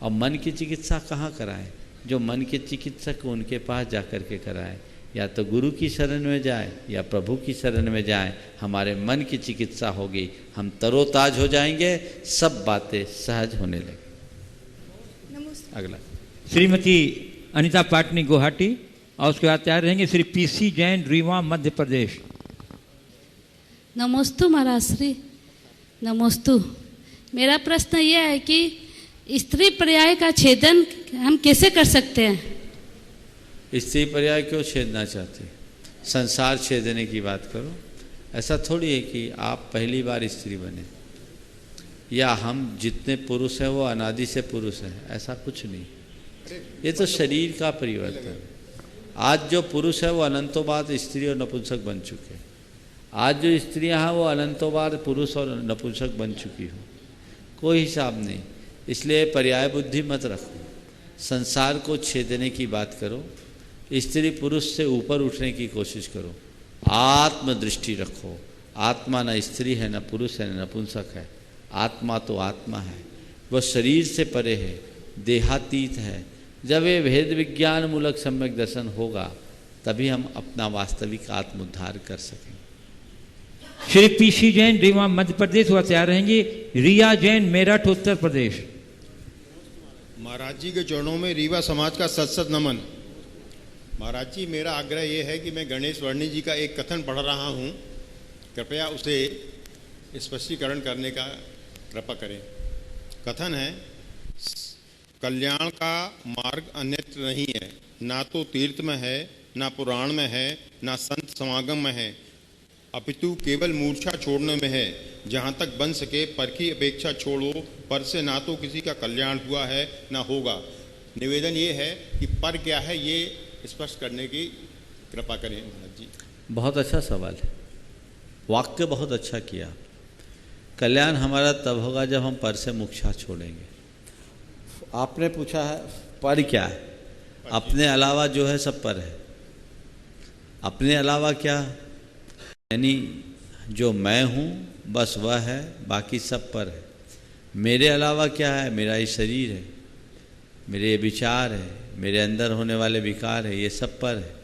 और मन की चिकित्सा कहाँ कराए? जो मन के चिकित्सक उनके पास जा कर के कराए। या तो गुरु की शरण में जाए या प्रभु की शरण में जाए, हमारे मन की चिकित्सा होगी, हम तरोताज हो जाएंगे, सब बातें सहज होने लगे। अगला श्रीमती अनीता पाटनी गुवाहाटी, और उसके बाद तैयार रहेंगे श्री पीसी जैन रीवा मध्य प्रदेश। नमोस्तु महाराज श्री, नमोस्तु। मेरा प्रश्न यह है कि स्त्री पर्याय का छेदन हम कैसे कर सकते हैं? स्त्री पर्याय क्यों छेदना चाहते? संसार छेदने की बात करो। ऐसा थोड़ी है कि आप पहली बार स्त्री बने या हम जितने पुरुष हैं वो अनादि से पुरुष हैं, ऐसा कुछ नहीं। ये तो शरीर का परिवर्तन। आज जो पुरुष है वो अनंतों बाद स्त्री और नपुंसक बन चुके हैं। आज जो स्त्रियां हैं वो अनंतों बाद पुरुष और नपुंसक बन चुकी हो, कोई हिसाब नहीं। इसलिए पर्याय बुद्धि मत रखो, संसार को छेदने की बात करो, स्त्री पुरुष से ऊपर उठने की कोशिश करो, आत्मदृष्टि रखो। आत्मा न स्त्री है, न पुरुष है, न नपुंसक है। आत्मा तो आत्मा है, वह शरीर से परे है, देहातीत है। जब ये भेद विज्ञान मूलक सम्यक दर्शन होगा तभी हम अपना वास्तविक आत्मोद्धार कर सकेंगे। श्री पीसी जैन रीवा मध्य प्रदेश, वह तैयार रहेंगे रिया जैन मेरठ उत्तर प्रदेश। महाराज जी के चरणों में रीवा समाज का सत सत नमन। महाराज जी, मेरा आग्रह ये है कि मैं गणेश वर्णी जी का एक कथन पढ़ रहा हूँ, कृपया उसे स्पष्टीकरण करने का कृपा करें। कथन है, कल्याण का मार्ग अन्यत्र नहीं है, ना तो तीर्थ में है, ना पुराण में है, ना संत समागम में है, अपितु केवल मूर्छा छोड़ने में है। जहाँ तक बन सके पर की अपेक्षा छोड़ो, पर से ना तो किसी का कल्याण हुआ है ना होगा। निवेदन ये है कि पर क्या है ये स्पष्ट करने की कृपा करें महाराज जी। बहुत अच्छा सवाल है, वाक्य बहुत अच्छा किया। कल्याण हमारा तब होगा जब हम पर से मूर्छा छोड़ेंगे। आपने पूछा है पर क्या है? अपने अलावा जो है सब पर है। अपने अलावा क्या? यानी जो मैं हूँ बस वह है, बाकी सब पर है। मेरे अलावा क्या है? मेरा ये शरीर है, मेरे विचार है, मेरे अंदर होने वाले विकार है, ये सब पर है।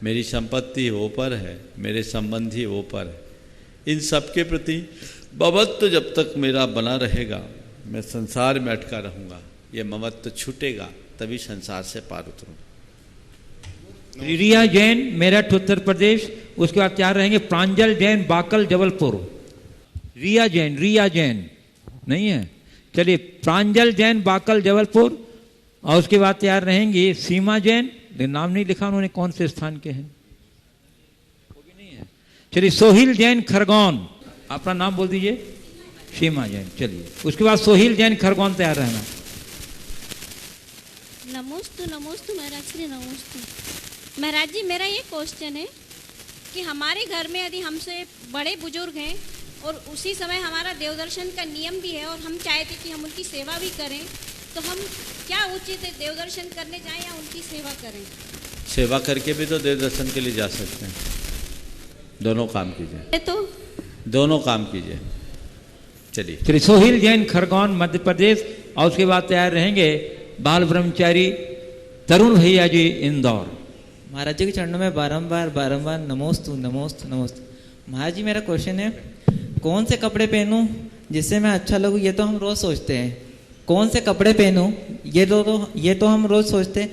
मेरी संपत्ति वो पर है, मेरे संबंधी वो पर है। इन सब के प्रति ममत्व जब तक मेरा बना रहेगा मैं संसार में अटका रहूँगा। ये ममत्व छूटेगा तभी संसार से पार उतरूँगा। रिया जैन मेरठ उत्तर प्रदेश, उसके बाद तैयार रहेंगे प्रांजल जैन बाकल जबलपुर। रिया जैन नहीं है, चलिए प्रांजल जैन बाकल जबलपुर, और उसके बाद तैयार रहेंगी सीमा जैन, नाम नहीं लिखा उन्होंने कौन से स्थान के हैं, वो भी नहीं है। चलिए सोहिल जैन खरगोन, अपना नाम बोल दीजिए। सीमा जैन, चलिए उसके बाद सोहिल जैन खरगोन तैयार रहना। नमोस्तु नमोस्तु महाराज श्री, नमोस्तु महाराज जी। मेरा ये क्वेश्चन है कि हमारे घर में यदि हमसे बड़े बुजुर्ग हैं और उसी समय हमारा देवदर्शन का नियम भी है और हम चाहते कि हम उनकी सेवा भी करें, तो हम क्या उचित है, देवदर्शन करने जाएं या उनकी सेवा करें? सेवा करके भी तो देवदर्शन के लिए जा सकते हैं। दोनों काम कीजिए, तो दोनों काम कीजिए। चलिए श्री सोहिल जैन खरगोन मध्य प्रदेश, और उसके बाद तैयार रहेंगे बाल ब्रह्मचारी तरुण भैया जी इंदौर। महाराज जी के चरणों में बारंबार बारंबार नमोस्तु नमोस्तु नमोस्तु। महाराज जी, मेरा क्वेश्चन है, कौन से कपड़े पहनूं जिससे मैं अच्छा लगूं? ये तो हम रोज सोचते हैं। कौन से कपड़े पहनूं ये तो हम रोज सोचते हैं,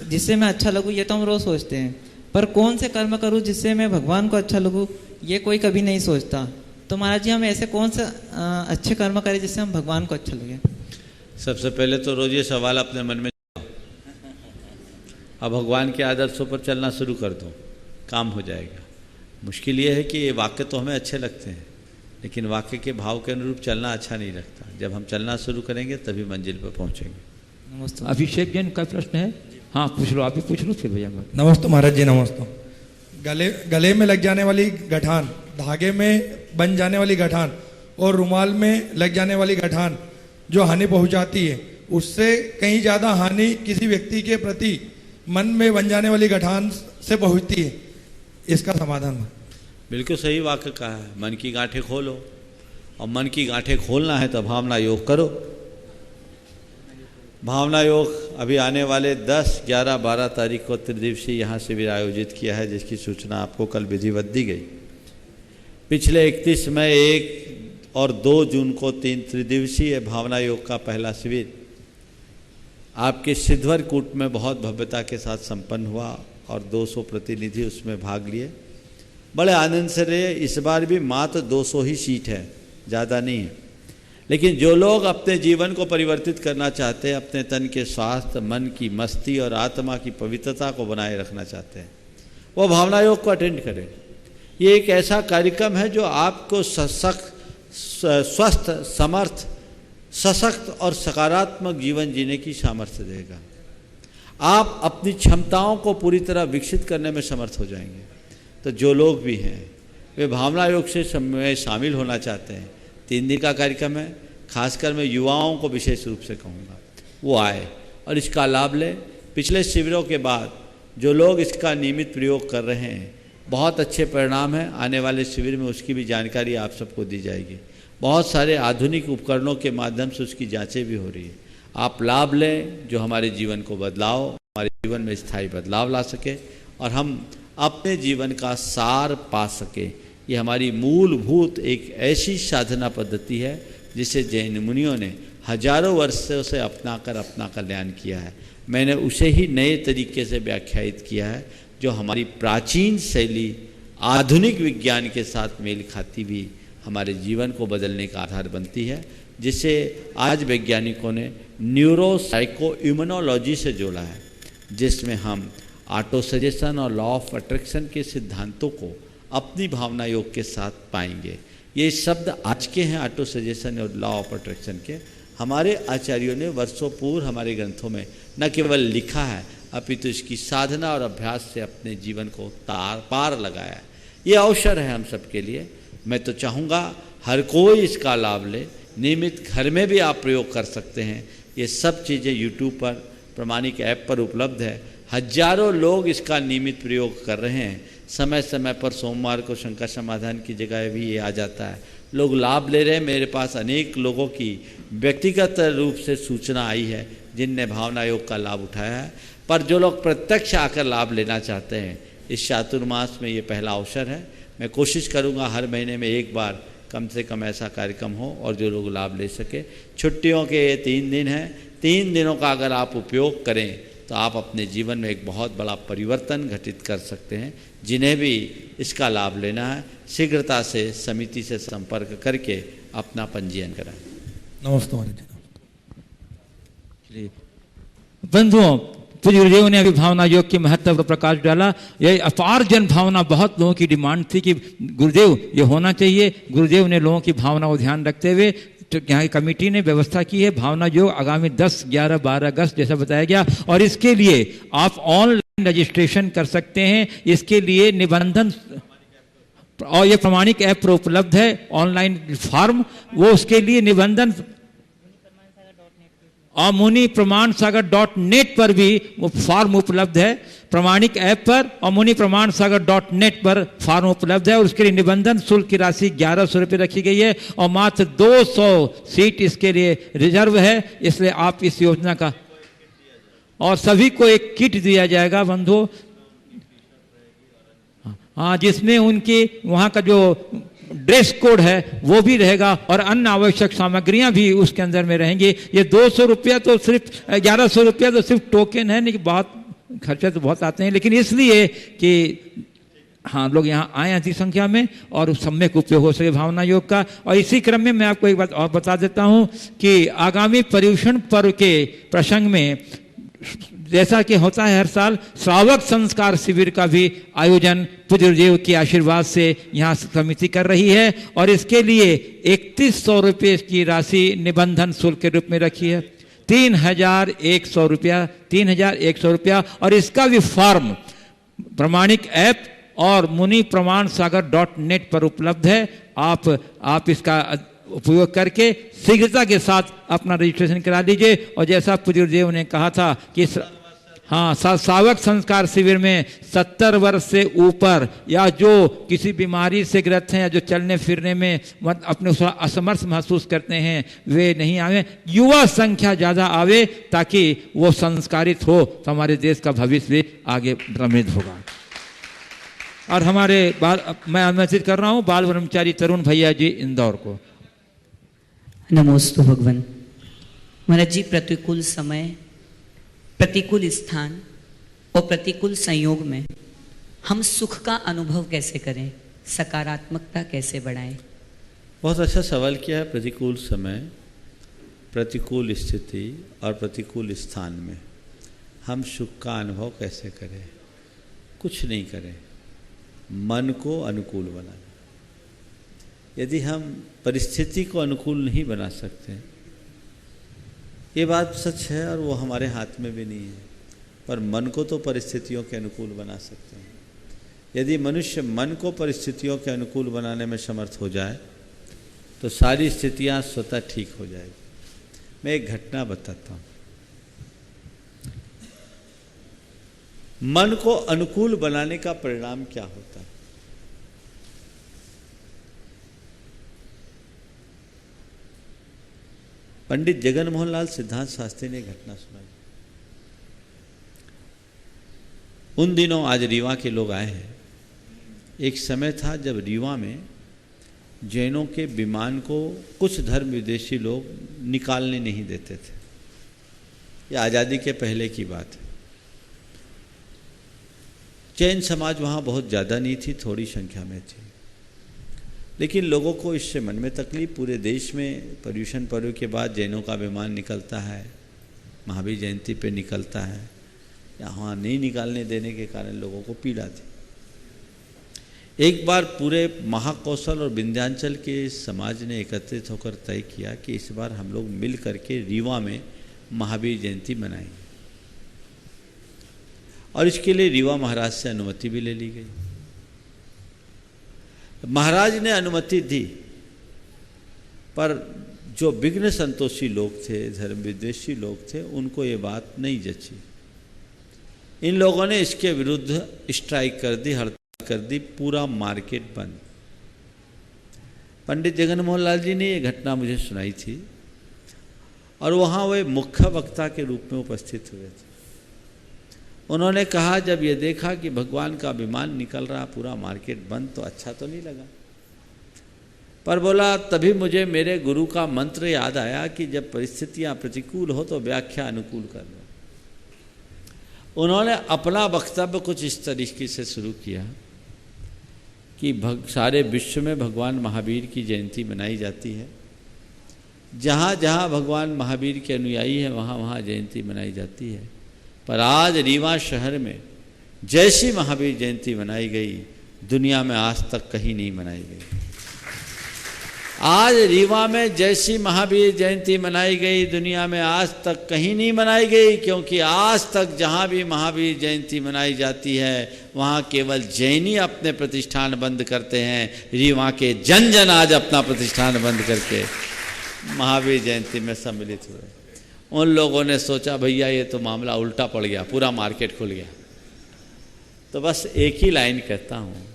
जिससे मैं अच्छा लगूं ये तो हम रोज सोचते हैं। पर कौन से कर्म करूं जिससे मैं भगवान को अच्छा लगूं, ये कोई कभी नहीं सोचता। तो महाराज जी, हम ऐसे कौन से अच्छे कर्म करें जिससे हम भगवान को अच्छा लगे? सबसे पहले तो रोज ये सवाल अपने मन में, अब भगवान के आदर्शों पर चलना शुरू कर दो, काम हो जाएगा। मुश्किल ये है कि ये वाक्य तो हमें अच्छे लगते हैं, लेकिन वाक्य के भाव के अनुरूप चलना अच्छा नहीं लगता। जब हम चलना शुरू करेंगे तभी मंजिल पर पहुंचेंगे। नमस्ते। अभिषेक जैन का प्रश्न है, हाँ पूछ लो, आप भी पूछ लो फिर भैया। नमस्ते महाराज जी, नमस्ते। गले में लग जाने वाली गठान, धागे में बन जाने वाली गठान और रुमाल में लग जाने वाली गठान जो हानि पहुंचाती है, उससे कहीं ज़्यादा हानि किसी व्यक्ति के प्रति मन में बन जाने वाली गठान से पहुंचती है। इसका समाधान? बिल्कुल सही वाक्य कहा है, मन की गांठें खोलो, और मन की गांठें खोलना है तो भावना योग करो। भावना योग अभी आने वाले 10, 11, 12 तारीख को त्रिदिवसीय यहाँ शिविर आयोजित किया है, जिसकी सूचना आपको कल विधिवत दी गई। पिछले 31 मई, 1 और 2 जून को 3 त्रिदिवसीय भावना योग का पहला शिविर आपके सिद्धवर कूट में बहुत भव्यता के साथ संपन्न हुआ और 200 प्रतिनिधि उसमें भाग लिए, बड़े आनंद से रहे। इस बार भी मात्र 200 ही सीट है, ज़्यादा नहीं है। लेकिन जो लोग अपने जीवन को परिवर्तित करना चाहते हैं, अपने तन के स्वास्थ्य, मन की मस्ती और आत्मा की पवित्रता को बनाए रखना चाहते हैं, वो भावना योग को अटेंड करें। ये एक ऐसा कार्यक्रम है जो आपको सशक्त, स्वस्थ, समर्थ, सशक्त और सकारात्मक जीवन जीने की सामर्थ्य देगा। आप अपनी क्षमताओं को पूरी तरह विकसित करने में समर्थ हो जाएंगे। तो जो लोग भी हैं वे भावना योग से शामिल होना चाहते हैं, 3 दिन का कार्यक्रम है। खासकर मैं युवाओं को विशेष रूप से कहूँगा वो आए और इसका लाभ लें। पिछले शिविरों के बाद जो लोग इसका नियमित प्रयोग कर रहे हैं, बहुत अच्छे परिणाम हैं। आने वाले शिविर में उसकी भी जानकारी आप सबको दी जाएगी। बहुत सारे आधुनिक उपकरणों के माध्यम से उसकी जांचें भी हो रही है। आप लाभ लें, जो हमारे जीवन को हमारे जीवन में स्थायी बदलाव ला सके और हम अपने जीवन का सार पा सके। ये हमारी मूलभूत एक ऐसी साधना पद्धति है जिसे जैन मुनियों ने हजारों वर्षों से अपनाकर अपना कल्याण किया है। मैंने उसे ही नए तरीके से व्याख्यायित किया है, जो हमारी प्राचीन शैली आधुनिक विज्ञान के साथ मेल खाती हुई हमारे जीवन को बदलने का आधार बनती है, जिसे आज वैज्ञानिकों ने न्यूरो साइको इम्यूनोलॉजी से जोड़ा है, जिसमें हम ऑटो सजेशन और लॉ ऑफ अट्रैक्शन के सिद्धांतों को अपनी भावना योग के साथ पाएंगे। ये शब्द आज के हैं, ऑटो सजेशन और लॉ ऑफ अट्रैक्शन के। हमारे आचार्यों ने वर्षों पूर्व हमारे ग्रंथों में न केवल लिखा है, अपितु इसकी साधना और अभ्यास से अपने जीवन को पार लगाया है। ये अवसर है हम सबके लिए। मैं तो चाहूँगा हर कोई इसका लाभ ले। नियमित घर में भी आप प्रयोग कर सकते हैं। ये सब चीज़ें यूट्यूब पर प्रमाणिक ऐप पर उपलब्ध है। हजारों लोग इसका नियमित प्रयोग कर रहे हैं। समय समय पर सोमवार को शंका समाधान की जगह भी ये आ जाता है, लोग लाभ ले रहे हैं। मेरे पास अनेक लोगों की व्यक्तिगत रूप से सूचना आई है जिनने भावना योग का लाभ उठाया है। पर जो लोग प्रत्यक्ष आकर लाभ लेना चाहते हैं, इस चातुर्मास में ये पहला अवसर है। मैं कोशिश करूँगा हर महीने में एक बार कम से कम ऐसा कार्यक्रम हो और जो लोग लाभ ले सके। छुट्टियों के ये 3 दिन हैं, 3 दिनों का अगर आप उपयोग करें तो आप अपने जीवन में एक बहुत बड़ा परिवर्तन घटित कर सकते हैं। जिन्हें भी इसका लाभ लेना है, शीघ्रता से समिति से संपर्क करके अपना पंजीयन कराएं। नमस्ते बंधुओं, पूज्य गुरुदेव ने अभी भावना योग के महत्व पर प्रकाश डाला। यह अपार जन भावना बहुत लोगों की डिमांड थी कि गुरुदेव ये होना चाहिए। गुरुदेव ने लोगों की भावना को ध्यान रखते हुए तो यहाँ की कमेटी ने व्यवस्था की है भावना योग आगामी 10, 11, 12 अगस्त जैसा बताया गया। और इसके लिए आप ऑनलाइन रजिस्ट्रेशन कर सकते हैं। इसके लिए निबंधन और ये प्रमाणिक ऐप पर उपलब्ध है ऑनलाइन फॉर्म, वो उसके लिए निबंधन और मुनि प्रमाण सागर .net पर भी वो फॉर्म उपलब्ध है। प्रमाणिक ऐप पर और मुनि प्रमाण सागर .net पर फॉर्म उपलब्ध है और उसके लिए निबंधन शुल्क की राशि 1100 रुपये रखी गई है और मात्र 200 सीट इसके लिए रिजर्व है। इसलिए आप इस योजना का और सभी को एक किट दिया जाएगा बंधु, हाँ, जिसमें उनकी वहाँ का जो ड्रेस कोड है वो भी रहेगा और अन्य आवश्यक सामग्रियां भी उसके अंदर में रहेंगी। ये 200 रुपया तो सिर्फ 1100 रुपया तो सिर्फ टोकन है, नहीं बहुत खर्चे तो बहुत आते हैं, लेकिन इसलिए कि हाँ लोग यहाँ आए अधिक संख्या में और सम्यक उपयोग हो सके भावना योग का। और इसी क्रम में मैं आपको एक बात और बता देता हूँ कि आगामी पर्युषण पर्व के प्रसंग में जैसा कि होता है हर साल, श्रावक संस्कार शिविर का भी आयोजन पूज्य गुरुदेव के आशीर्वाद से यहाँ समिति कर रही है और इसके लिए 3100 रुपये की राशि निबंधन शुल्क के रूप में रखी है। 3100 रुपया और इसका भी फॉर्म प्रमाणिक ऐप और मुनि प्रमाण सागर .net पर उपलब्ध है। आप इसका उपयोग करके शीघ्रता के साथ अपना रजिस्ट्रेशन करा लीजिए। और जैसा पूज्य गुरुदेव ने कहा था कि हाँ, सावक संस्कार शिविर में 70 वर्ष से ऊपर या जो किसी बीमारी से ग्रस्त हैं या जो चलने फिरने में अपने असमर्थ महसूस करते हैं वे नहीं आवे, युवा संख्या ज़्यादा आवे ताकि वो संस्कारित हो तो हमारे देश का भविष्य आगे समृद्ध होगा। और हमारे मैं आमंत्रित कर रहा हूँ बाल ब्रह्मचारी तरुण भैया जी इंदौर को। नमोस्तु भगवान। महाराज जी, प्रतिकूल समय, प्रतिकूल स्थान और प्रतिकूल संयोग में हम सुख का अनुभव कैसे करें, सकारात्मकता कैसे बढ़ाएं? बहुत अच्छा सवाल किया है। प्रतिकूल समय, प्रतिकूल स्थिति और प्रतिकूल स्थान में हम सुख का अनुभव कैसे करें? कुछ नहीं करें, मन को अनुकूल बनाना। यदि हम परिस्थिति को अनुकूल नहीं बना सकते, ये बात सच है और वो हमारे हाथ में भी नहीं है, पर मन को तो परिस्थितियों के अनुकूल बना सकते हैं। यदि मनुष्य मन को परिस्थितियों के अनुकूल बनाने में समर्थ हो जाए तो सारी स्थितियां स्वतः ठीक हो जाएगी। मैं एक घटना बताता हूँ। मन को अनुकूल बनाने का परिणाम क्या होता है? पंडित जगन मोहन लाल सिद्धांत शास्त्री ने घटना सुनाई। उन दिनों, आज रीवा के लोग आए हैं, एक समय था जब रीवा में जैनों के विमान को कुछ धर्म विदेशी लोग निकालने नहीं देते थे। यह आज़ादी के पहले की बात है। जैन समाज वहाँ बहुत ज़्यादा नहीं थी, थोड़ी संख्या में थी, लेकिन लोगों को इससे मन में तकलीफ। पूरे देश में पर्यूषण पर्व के बाद जैनों का विमान निकलता है, महावीर जयंती पे निकलता है, यहाँ नहीं निकालने देने के कारण लोगों को पीड़ा थी। एक बार पूरे महाकौशल और विंध्याचल के समाज ने एकत्रित होकर तय किया कि इस बार हम लोग मिल करके रीवा में महावीर जयंती मनाएंगे, और इसके लिए रीवा महाराज से अनुमति भी ले ली गई। महाराज ने अनुमति दी, पर जो विघ्न संतोषी लोग थे, धर्म विद्वेषी लोग थे, उनको ये बात नहीं जची। इन लोगों ने इसके विरुद्ध स्ट्राइक कर दी, हड़ताल कर दी, पूरा मार्केट बंद। पंडित जगन मोहन लाल जी ने ये घटना मुझे सुनाई थी और वहाँ वे मुख्य वक्ता के रूप में उपस्थित हुए थे। उन्होंने कहा, जब ये देखा कि भगवान का विमान निकल रहा, पूरा मार्केट बंद, तो अच्छा तो नहीं लगा, पर बोला तभी मुझे मेरे गुरु का मंत्र याद आया कि जब परिस्थितियां प्रतिकूल हो तो व्याख्या अनुकूल कर लो। उन्होंने अपना वक्तव्य कुछ इस तरीके से शुरू किया कि सारे विश्व में भगवान महावीर की जयंती मनाई जाती है, जहाँ जहाँ भगवान महावीर के अनुयायी हैं वहाँ वहाँ जयंती मनाई जाती है, पर आज रीवा शहर में जैसी महावीर जयंती मनाई गई, दुनिया में आज तक कहीं नहीं मनाई गई। आज रीवा में जैसी महावीर जयंती मनाई गई, दुनिया में आज तक कहीं नहीं मनाई गई, क्योंकि आज तक जहाँ भी महावीर जयंती मनाई जाती है वहाँ केवल जैन ही अपने प्रतिष्ठान बंद करते हैं। रीवा के जन जन आज अपना प्रतिष्ठान बंद करके महावीर जयंती में सम्मिलित हुए। उन लोगों ने सोचा भैया ये तो मामला उल्टा पड़ गया, पूरा मार्केट खुल गया। तो बस एक ही लाइन कहता हूँ,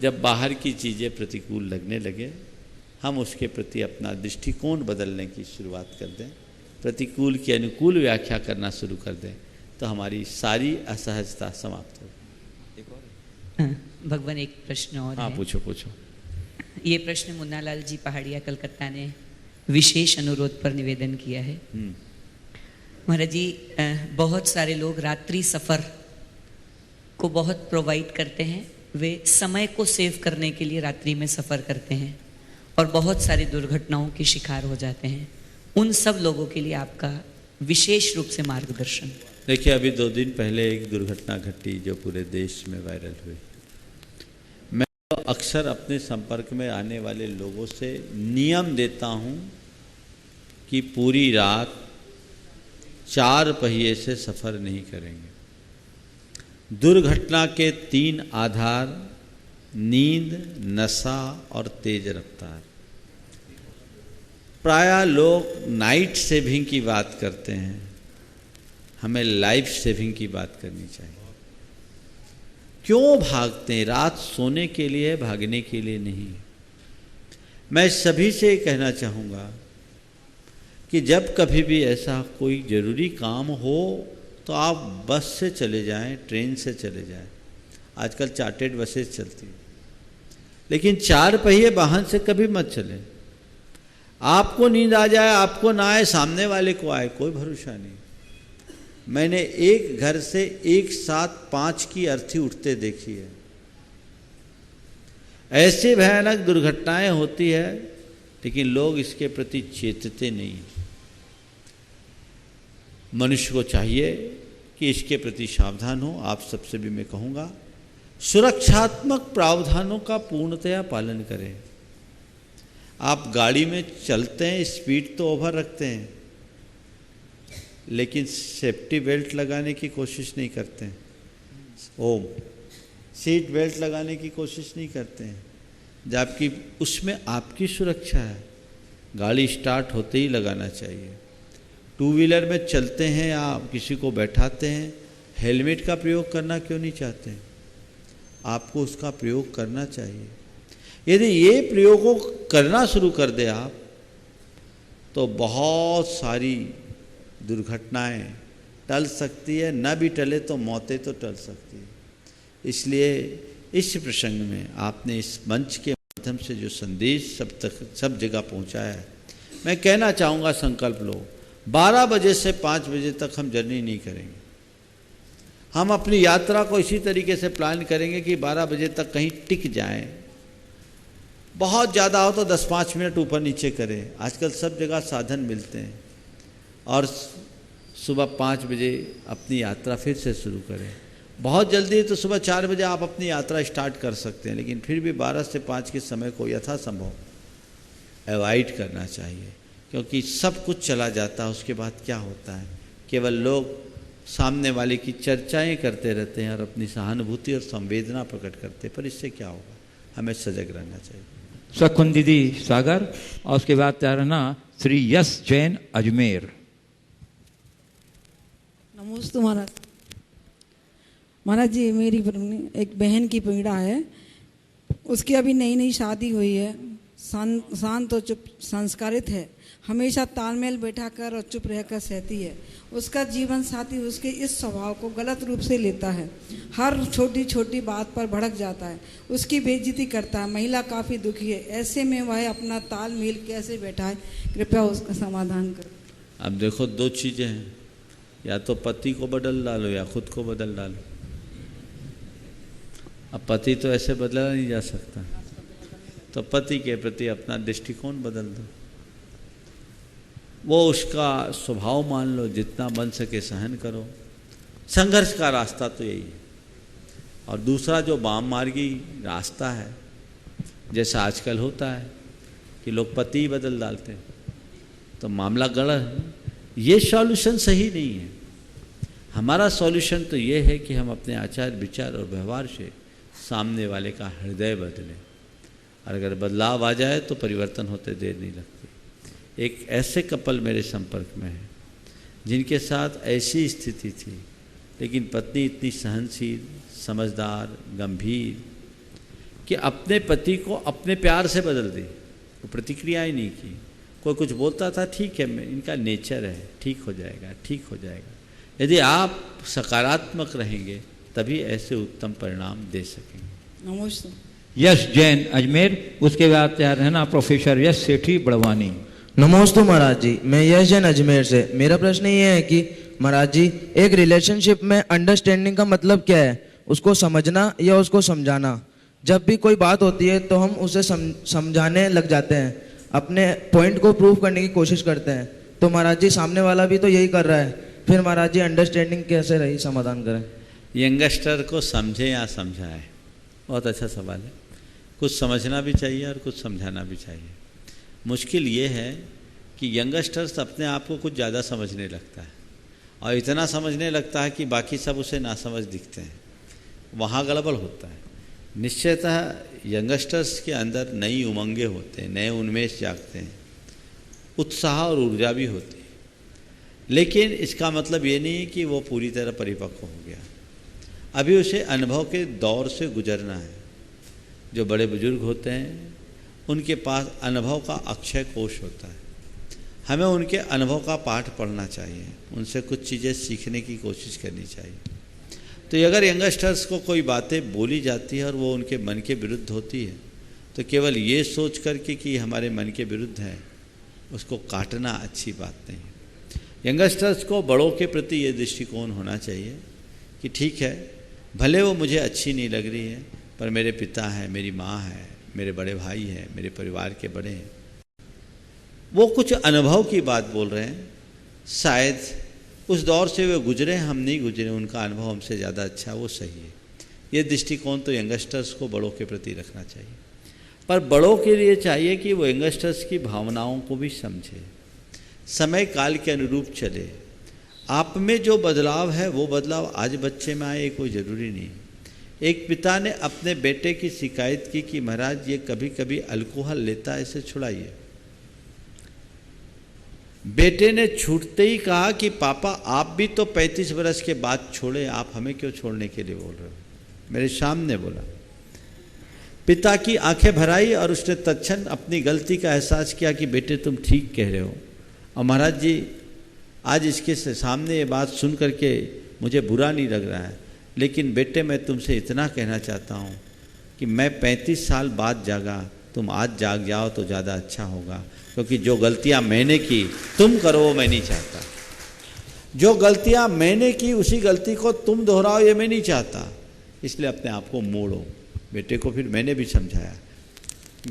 जब बाहर की चीज़ें प्रतिकूल लगने लगे, हम उसके प्रति अपना दृष्टिकोण बदलने की शुरुआत कर दें, प्रतिकूल की अनुकूल व्याख्या करना शुरू कर दें, तो हमारी सारी असहजता समाप्त हो। भगवान, एक प्रश्न और हाँ, है। पूछो पूछो। ये प्रश्न मुन्नालाल जी पहाड़िया कलकत्ता ने विशेष अनुरोध पर निवेदन किया है। महाराज जी, बहुत सारे लोग रात्रि सफ़र को बहुत प्रोवाइड करते हैं, वे समय को सेव करने के लिए रात्रि में सफ़र करते हैं और बहुत सारी दुर्घटनाओं के शिकार हो जाते हैं। उन सब लोगों के लिए आपका विशेष रूप से मार्गदर्शन। देखिए, अभी 2 दिन पहले एक दुर्घटना घटी जो पूरे देश में वायरल हुई। मैं तो अक्सर अपने संपर्क में आने वाले लोगों से नियम देता हूँ कि पूरी रात 4 पहिए से सफ़र नहीं करेंगे। दुर्घटना के 3 आधार: नींद, नशा और तेज रफ्तार। प्रायः लोग नाइट सेविंग की बात करते हैं, हमें लाइफ सेविंग की बात करनी चाहिए। क्यों भागते हैं? रात सोने के लिए, भागने के लिए नहीं। मैं सभी से कहना चाहूँगा कि जब कभी भी ऐसा कोई ज़रूरी काम हो तो आप बस से चले जाएं, ट्रेन से चले जाएं। आजकल चार्टेड बसेस चलती हैं, लेकिन 4 पहिए वाहन से कभी मत चलें। आपको नींद आ जाए, आपको ना आए, सामने वाले को आए, कोई भरोसा नहीं। मैंने एक घर से एक साथ 5 की अर्थी उठते देखी है। ऐसे भयानक दुर्घटनाएं होती है, लेकिन लोग इसके प्रति चेतते नहीं। मनुष्य को चाहिए कि इसके प्रति सावधान हो। आप सबसे भी मैं कहूँगा, सुरक्षात्मक प्रावधानों का पूर्णतया पालन करें। आप गाड़ी में चलते हैं, स्पीड तो ओवर रखते हैं, लेकिन सेफ्टी बेल्ट लगाने की कोशिश नहीं करते हैं। सीट बेल्ट लगाने की कोशिश नहीं करते हैं, जबकि उसमें आपकी सुरक्षा है। गाड़ी स्टार्ट होते ही लगाना चाहिए। 2 व्हीलर में चलते हैं या किसी को बैठाते हैं, हेलमेट का प्रयोग करना क्यों नहीं चाहते हैं? आपको उसका प्रयोग करना चाहिए। यदि ये प्रयोगों करना शुरू कर दे आप, तो बहुत सारी दुर्घटनाएं टल सकती है, न भी टले तो मौतें तो टल सकती है। इसलिए इस प्रसंग में आपने इस मंच के माध्यम से जो संदेश सब जगह पहुंचाया है, मैं कहना चाहूँगा, संकल्प लो। 12 बजे से 5 बजे तक हम जर्नी नहीं करेंगे। हम अपनी यात्रा को इसी तरीके से प्लान करेंगे कि 12 बजे तक कहीं टिक जाएं। बहुत ज़्यादा हो तो 10-5 मिनट ऊपर नीचे करें। आजकल सब जगह साधन मिलते हैं। और सुबह 5 बजे अपनी यात्रा फिर से शुरू करें। बहुत जल्दी है तो सुबह 4 बजे आप अपनी यात्रा स्टार्ट कर सकते हैं, लेकिन फिर भी 12 से 5 के समय को यथासंभव अवॉइड करना चाहिए, क्योंकि सब कुछ चला जाता है। उसके बाद क्या होता है? केवल लोग सामने वाले की चर्चाएं करते रहते हैं और अपनी सहानुभूति और संवेदना प्रकट करते हैं, पर इससे क्या होगा? हमें सजग रहना चाहिए। सखुन दीदी सागर, और उसके बाद तैयार रहना श्री यश जैन अजमेर। नमस्ते महाराज। महाराज जी, मेरी एक बहन की पीड़ा है। उसकी अभी नई नई शादी हुई है। शांत और चुप संस्कारित है, हमेशा तालमेल बैठाकर और चुप रहकर सहती है। उसका जीवन साथी उसके इस स्वभाव को गलत रूप से लेता है। हर छोटी छोटी बात पर भड़क जाता है, उसकी बेइज्जती करता है। महिला काफ़ी दुखी है। ऐसे में वह अपना तालमेल कैसे बैठाए? कृपया उसका समाधान करें। अब देखो, 2 चीज़ें हैं, या तो पति को बदल डालो या खुद को बदल डालो। अब पति तो ऐसे बदला नहीं जा सकता, तो पति के प्रति अपना दृष्टिकोण बदल दो। वो उसका स्वभाव मान लो, जितना बन सके सहन करो। संघर्ष का रास्ता तो यही है। और दूसरा जो वाम मार्गी रास्ता है, जैसा आजकल होता है कि लोग पति ही बदल डालते हैं, तो मामला गलत है। ये सॉल्यूशन सही नहीं है। हमारा सॉल्यूशन तो ये है कि हम अपने आचार विचार और व्यवहार से सामने वाले का हृदय बदलें, और अगर बदलाव आ जाए तो परिवर्तन होते देर नहीं लगती। एक ऐसे कपल मेरे संपर्क में है जिनके साथ ऐसी स्थिति थी, लेकिन पत्नी इतनी सहनशील, समझदार, गंभीर कि अपने पति को अपने प्यार से बदल दी। वो प्रतिक्रिया ही नहीं की। कोई कुछ बोलता था, ठीक है, मैं इनका नेचर है, ठीक हो जाएगा, ठीक हो जाएगा। यदि आप सकारात्मक रहेंगे तभी ऐसे उत्तम परिणाम दे सकेंगे। नमस्ते। यश जैन अजमेर, उसके बाद तैयार रहना प्रोफेसर यश सेठी बड़वानी। नमस्ते महाराज जी, मैं यश जैन अजमेर से। मेरा प्रश्न ये है कि महाराज जी, एक रिलेशनशिप में अंडरस्टैंडिंग का मतलब क्या है? उसको समझना या उसको समझाना? जब भी कोई बात होती है तो हम उसे समझाने लग जाते हैं, अपने पॉइंट को प्रूव करने की कोशिश करते हैं। तो महाराज जी, सामने वाला भी तो यही कर रहा है, फिर महाराज जी अंडरस्टैंडिंग कैसे रही? समाधान करें। यंगस्टर को समझे या समझाए, बहुत अच्छा सवाल है। कुछ समझना भी चाहिए और कुछ समझाना भी चाहिए। मुश्किल ये है कि यंगस्टर्स अपने आप को कुछ ज़्यादा समझने लगता है, और इतना समझने लगता है कि बाकी सब उसे नासमझ दिखते हैं। वहाँ गड़बड़ होता है। निश्चयतः यंगस्टर्स के अंदर नई उमंगें होते हैं, नए उन्मेष जागते हैं, उत्साह और ऊर्जा भी होती है। लेकिन इसका मतलब ये नहीं है कि वो पूरी तरह परिपक्व हो गया। अभी उसे अनुभव के दौर से गुजरना है। जो बड़े बुजुर्ग होते हैं उनके पास अनुभव का अक्षय कोश होता है। हमें उनके अनुभव का पाठ पढ़ना चाहिए, उनसे कुछ चीज़ें सीखने की कोशिश करनी चाहिए। तो अगर यंगस्टर्स को कोई बातें बोली जाती है और वो उनके मन के विरुद्ध होती है, तो केवल ये सोच करके कि हमारे मन के विरुद्ध है, उसको काटना अच्छी बात नहीं है। यंगस्टर्स को बड़ों के प्रति ये दृष्टिकोण होना चाहिए कि ठीक है, भले वो मुझे अच्छी नहीं लग रही है, पर मेरे पिता हैं, मेरी माँ है, मेरे बड़े भाई हैं, मेरे परिवार के बड़े हैं। वो कुछ अनुभव की बात बोल रहे हैं, शायद उस दौर से वे गुजरे, हम नहीं गुजरे, उनका अनुभव हमसे ज़्यादा अच्छा, वो सही है। ये दृष्टिकोण तो यंगस्टर्स को बड़ों के प्रति रखना चाहिए। पर बड़ों के लिए चाहिए कि वो यंगस्टर्स की भावनाओं को भी समझे, समय काल के अनुरूप चले। आप में जो बदलाव है वो बदलाव आज बच्चे में आए, कोई ज़रूरी नहीं। एक पिता ने अपने बेटे की शिकायत की कि महाराज ये कभी कभी अल्कोहल लेता है, इसे छुड़ाइए। बेटे ने छूटते ही कहा कि पापा आप भी तो 35 वर्ष के बाद छोड़े, आप हमें क्यों छोड़ने के लिए बोल रहे हो? मेरे सामने बोला। पिता की आंखें भर आई और उसने तत्क्षण अपनी गलती का एहसास किया कि बेटे तुम ठीक कह रहे हो। और महाराज जी आज इसके सामने ये बात सुन करके मुझे बुरा नहीं लग रहा है, लेकिन बेटे मैं तुमसे इतना कहना चाहता हूँ कि मैं 35 साल बाद जागा, तुम आज जाग जाओ तो ज़्यादा अच्छा होगा, क्योंकि जो गलतियाँ मैंने की तुम करो वो मैं नहीं चाहता। जो गलतियाँ मैंने की उसी गलती को तुम दोहराओ ये मैं नहीं चाहता, इसलिए अपने आप को मोड़ो। बेटे को फिर मैंने भी समझाया।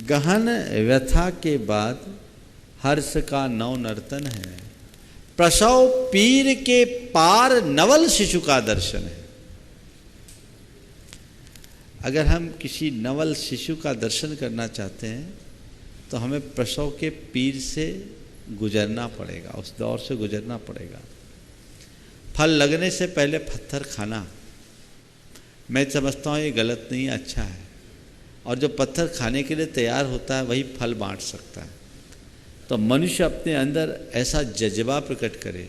गहन व्यथा के बाद हर्ष का नव नर्तन है, प्रसव पीर के पार नवल शिशु का दर्शन है। अगर हम किसी नवल शिशु का दर्शन करना चाहते हैं तो हमें प्रसव के पीर से गुजरना पड़ेगा, उस दौर से गुजरना पड़ेगा। फल लगने से पहले पत्थर खाना, मैं समझता हूँ ये गलत नहीं, अच्छा है। और जो पत्थर खाने के लिए तैयार होता है वही फल बांट सकता है। तो मनुष्य अपने अंदर ऐसा जज्बा प्रकट करे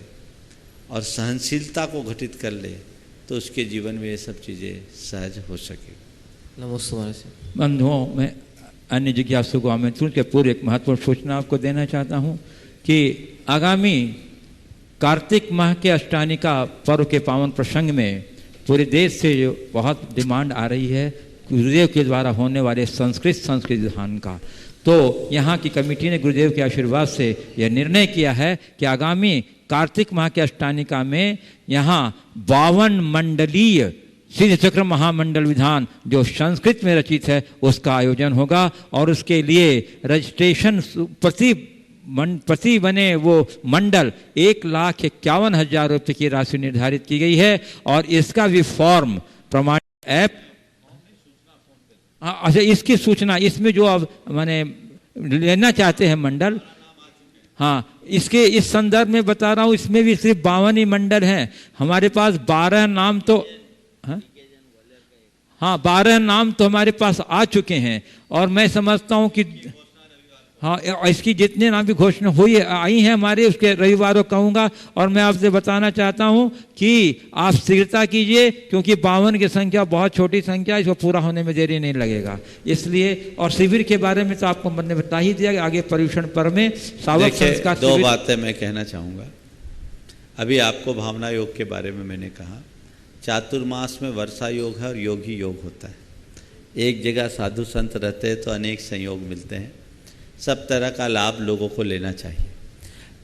और सहनशीलता को घटित कर ले तो उसके जीवन में ये सब चीज़ें सहज हो सके। नमस्ते बंधुओं, मैं अन्य जिज्ञासु को आमंत्रण के पूर्व एक महत्वपूर्ण सूचना आपको देना चाहता हूँ कि आगामी कार्तिक माह के अष्टानिका पर्व के पावन प्रसंग में पूरे देश से जो बहुत डिमांड आ रही है गुरुदेव के द्वारा होने वाले संस्कृत विधान का, तो यहाँ की कमेटी ने गुरुदेव के आशीर्वाद से यह निर्णय किया है कि आगामी कार्तिक माह के अष्टानिका में यहाँ 52 मंडलीय सिद्ध चक्र महामंडल विधान जो संस्कृत में रचित है उसका आयोजन होगा। और उसके लिए रजिस्ट्रेशन प्रति बने वो मंडल 1,51,000 रुपये की राशि निर्धारित की गई है। और इसका भी फॉर्म प्रमाणित ऐप, अच्छा इसकी सूचना इसमें जो अब माने लेना चाहते हैं मंडल, हाँ इसके इस संदर्भ में बता रहा हूँ, इसमें भी सिर्फ 52 ही मंडल हैं। हमारे पास 12 नाम तो हाँ 12 नाम तो हमारे पास आ चुके हैं। और मैं समझता हूँ कि हाँ इसकी जितने नाम की घोषणा हुई आई हैं हमारे, उसके रविवार को कहूँगा। और मैं आपसे बताना चाहता हूँ कि आप शीघ्रता कीजिए, क्योंकि 52 की संख्या बहुत छोटी संख्या है, इसको पूरा होने में देरी नहीं लगेगा इसलिए। और शिविर के बारे में तो आपको मैंने बता ही दिया कि आगे पर्युषण पर्व में सावक संस्कार। 2 बातें मैं कहना चाहूँगा। अभी आपको भावना योग के बारे में मैंने कहा, चातुर्मास में वर्षा योग है और योग ही योग होता है। एक जगह साधु संत रहते हैं तो अनेक संयोग मिलते हैं, सब तरह का लाभ लोगों को लेना चाहिए।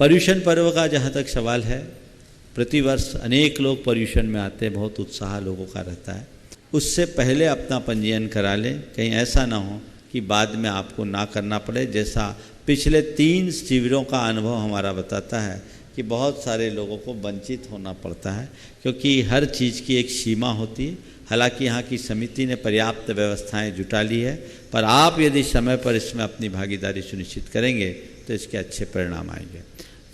पर्युषण पर्व का जहाँ तक सवाल है, प्रतिवर्ष अनेक लोग पर्युषण में आते हैं, बहुत उत्साह लोगों का रहता है। उससे पहले अपना पंजीयन करा लें, कहीं ऐसा ना हो कि बाद में आपको ना करना पड़े। जैसा पिछले 3 शिविरों का अनुभव हमारा बताता है कि बहुत सारे लोगों को वंचित होना पड़ता है, क्योंकि हर चीज़ की एक सीमा होती है। हालांकि यहाँ की समिति ने पर्याप्त व्यवस्थाएं जुटा ली है, पर आप यदि समय पर इसमें अपनी भागीदारी सुनिश्चित करेंगे तो इसके अच्छे परिणाम आएंगे।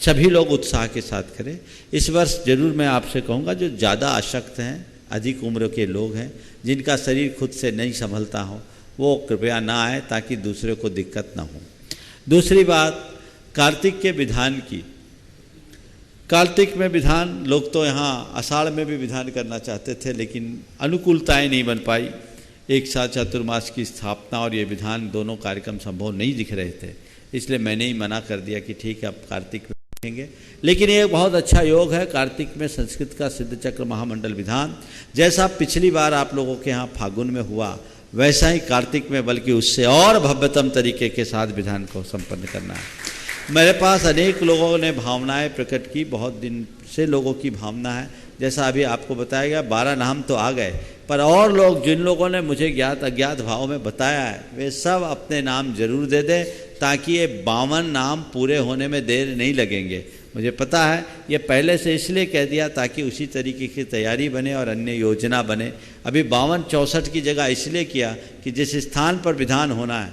सभी लोग उत्साह के साथ करें। इस वर्ष जरूर मैं आपसे कहूँगा, जो ज़्यादा आसक्त हैं, अधिक उम्र के लोग हैं, जिनका शरीर खुद से नहीं संभलता हो, वो कृपया ना आए ताकि दूसरे को दिक्कत ना हो। दूसरी बात, कार्तिक के विधान की कार्तिक में विधान, लोग तो यहाँ आषाढ़ में भी विधान करना चाहते थे, लेकिन अनुकूलताएं नहीं बन पाई। एक साथ चातुर्मास की स्थापना और ये विधान दोनों कार्यक्रम संभव नहीं दिख रहे थे, इसलिए मैंने ही मना कर दिया कि ठीक है अब कार्तिक में देखेंगे। लेकिन ये बहुत अच्छा योग है कार्तिक में संस्कृत का सिद्ध चक्र महामंडल विधान, जैसा पिछली बार आप लोगों के यहाँ फागुन में हुआ वैसा ही कार्तिक में, बल्कि उससे और भव्यतम तरीके के साथ विधान को संपन्न करना है। मेरे पास अनेक लोगों ने भावनाएं प्रकट की, बहुत दिन से लोगों की भावना है, जैसा अभी आपको बताया गया 12 नाम तो आ गए, पर और लोग जिन लोगों ने मुझे ज्ञात अज्ञात भाव में बताया है वे सब अपने नाम जरूर दे दें, ताकि ये 52 नाम पूरे होने में देर नहीं लगेंगे। मुझे पता है ये पहले से इसलिए कह दिया ताकि उसी तरीके की तैयारी बने और अन्य योजना बने। अभी 52-64 की जगह इसलिए किया कि जिस स्थान पर विधान होना है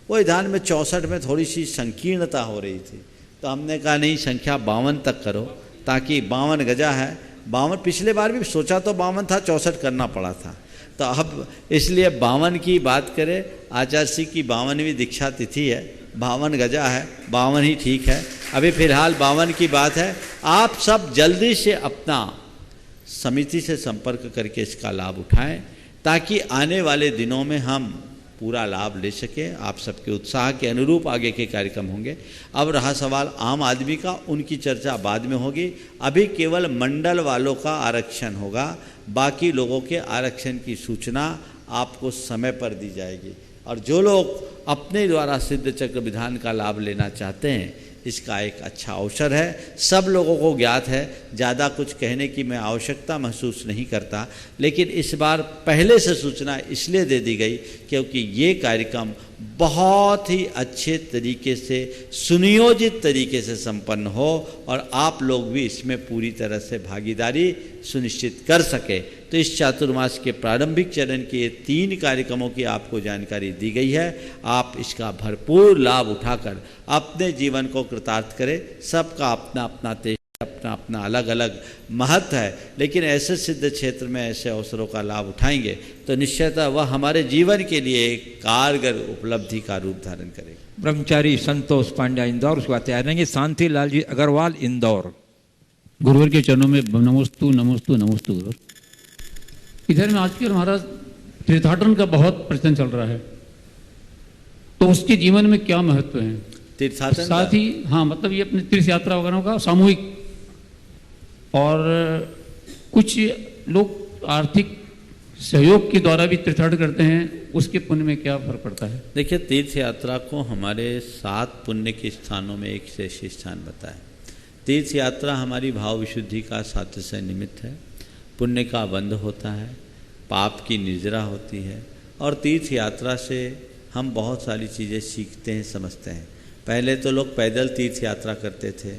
वो विधान में 64 में थोड़ी सी संकीर्णता हो रही थी, तो हमने कहा नहीं संख्या 52 तक करो, ताकि 52 गजा है। 52 पिछले बार भी सोचा तो 52 था, 64 करना पड़ा था, तो अब इसलिए 52 की बात करें। आचार्य श्री की 52वीं दीक्षा तिथि है, 52 गजा है, 52 ही ठीक है। अभी फिलहाल 52 की बात है। आप सब जल्दी से अपना समिति से संपर्क करके इसका लाभ उठाएं, ताकि आने वाले दिनों में हम पूरा लाभ ले सकें। आप सबके उत्साह के अनुरूप आगे के कार्यक्रम होंगे। अब रहा सवाल आम आदमी का, उनकी चर्चा बाद में होगी। अभी केवल मंडल वालों का आरक्षण होगा, बाकी लोगों के आरक्षण की सूचना आपको समय पर दी जाएगी। और जो लोग अपने द्वारा सिद्ध चक्र विधान का लाभ लेना चाहते हैं, इसका एक अच्छा अवसर है, सब लोगों को ज्ञात है। ज़्यादा कुछ कहने की मैं आवश्यकता महसूस नहीं करता, लेकिन इस बार पहले से सूचना इसलिए दे दी गई क्योंकि ये कार्यक्रम बहुत ही अच्छे तरीके से सुनियोजित तरीके से संपन्न हो और आप लोग भी इसमें पूरी तरह से भागीदारी सुनिश्चित कर सके। तो इस चातुर्मास के प्रारंभिक चरण के ये 3 कार्यक्रमों की आपको जानकारी दी गई है। आप इसका भरपूर लाभ उठाकर अपने जीवन को कृतार्थ करें। सबका अपना अपना तेज, अपना अपना अलग अलग महत्व है, लेकिन ऐसे सिद्ध क्षेत्र में ऐसे अवसरों का लाभ उठाएंगे तो निश्चयतः वह हमारे जीवन के लिए एक कारगर उपलब्धि का रूप धारण करेगा। ब्रह्मचारी संतोष पांड्या इंदौर, उसके बाद तैयार रहेंगे शांति लाल जी अग्रवाल इंदौर। गुरुवर के चरणों में नमोस्तु नमोस्तु नमोस्तु गुरुवर। इधर में आजकल हमारा तीर्थाटन का बहुत प्रचलन चल रहा है, तो उसके जीवन में क्या महत्व है? तीर्थाटन साथ ही हाँ, मतलब ये अपने तीर्थ यात्रा वगैरह का सामूहिक, और कुछ लोग आर्थिक सहयोग के द्वारा भी तीर्थाटन करते हैं, उसके पुण्य में क्या फर्क पड़ता है? देखिए, तीर्थ यात्रा को हमारे 7 पुण्य के स्थानों में एक से स्थान बताए। तीर्थ यात्रा हमारी भाव विशुद्धि का सातस्य निमित्त है, पुण्य का बंध होता है, पाप की निर्जरा होती है, और तीर्थ यात्रा से हम बहुत सारी चीज़ें सीखते हैं, समझते हैं। पहले तो लोग पैदल तीर्थ यात्रा करते थे,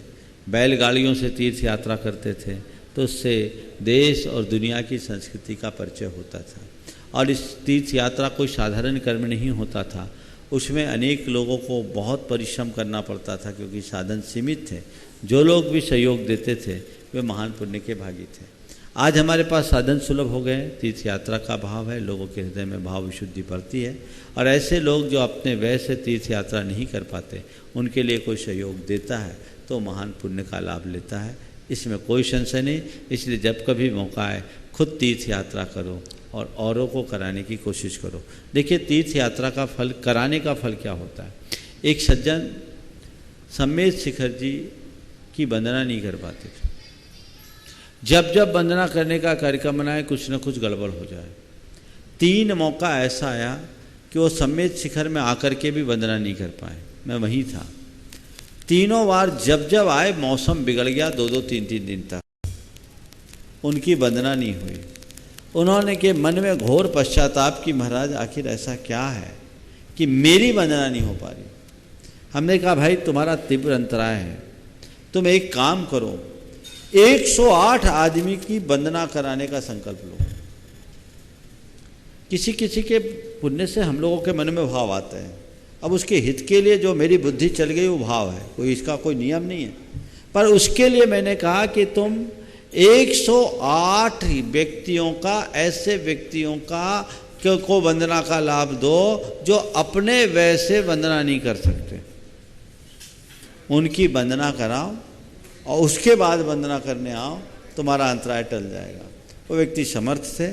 बैलगाड़ियों से तीर्थ यात्रा करते थे, तो उससे देश और दुनिया की संस्कृति का परिचय होता था। और इस तीर्थ यात्रा कोई साधारण कर्म नहीं होता था, उसमें अनेक लोगों को बहुत परिश्रम करना पड़ता था, क्योंकि साधन सीमित थे। जो लोग भी सहयोग देते थे वे महान पुण्य के भागी थे। आज हमारे पास साधन सुलभ हो गए, तीर्थ यात्रा का भाव है, लोगों के हृदय में भाव विशुद्धि बढ़ती है, और ऐसे लोग जो अपने व्यय से तीर्थ यात्रा नहीं कर पाते, उनके लिए कोई सहयोग देता है तो महान पुण्य का लाभ लेता है, इसमें कोई संशय नहीं। इसलिए जब कभी मौका आए खुद तीर्थ यात्रा करो और औरों को कराने की कोशिश करो। देखिए, तीर्थ यात्रा का फल, कराने का फल क्या होता है। एक सज्जन सम्मेद शिखर जी की वंदना नहीं कर पाते थे, जब जब वंदना करने का कार्यक्रम बनाए कुछ न कुछ गड़बड़ हो जाए। 3 मौका ऐसा आया कि वो सम्मेद शिखर में आकर के भी वंदना नहीं कर पाए, मैं वहीं था। तीनों बार जब जब आए मौसम बिगड़ गया, 2-2, 3-3 दिन तक उनकी वंदना नहीं हुई। उन्होंने के मन में घोर पश्चाताप कि महाराज आखिर ऐसा क्या है कि मेरी वंदना नहीं हो पा रही। हमने कहा भाई तुम्हारा तीव्र अंतराय है, तुम एक काम करो, 108 आदमी की वंदना कराने का संकल्प लो। किसी किसी के पुण्य से हम लोगों के मन में भाव आते हैं, अब उसके हित के लिए जो मेरी बुद्धि चल गई वो भाव है, कोई इसका कोई नियम नहीं है। पर उसके लिए मैंने कहा कि तुम 108 व्यक्तियों का, ऐसे व्यक्तियों का को वंदना का लाभ दो जो अपने व्यय से वंदना नहीं कर सकते, उनकी वंदना कराओ और उसके बाद वंदना करने आओ, तुम्हारा अंतराय टल जाएगा। वो व्यक्ति समर्थ थे,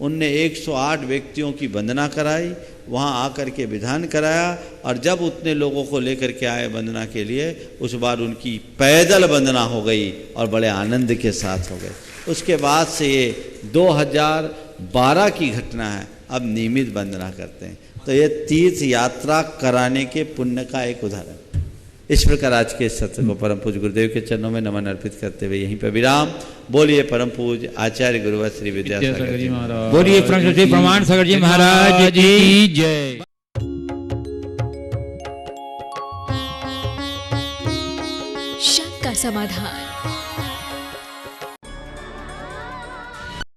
उनने 108 व्यक्तियों की वंदना कराई, वहाँ आकर के विधान कराया, और जब उतने लोगों को लेकर के आए वंदना के लिए, उस बार उनकी पैदल वंदना हो गई और बड़े आनंद के साथ हो गए। उसके बाद से ये 2012 की घटना है, अब नियमित वंदना करते हैं। तो ये तीर्थ यात्रा कराने के पुण्य का एक उदाहरण। इस प्रकार आज के सत्र को परम पूज्य गुरुदेव के चरणों में नमन अर्पित करते हुए यहीं पर विराम। बोलिए परम पूज्य आचार्य गुरुवर श्री विद्यासागर जी महाराज। बोलिए प्रमाण सागर जी महाराज की जय। शक का समाधान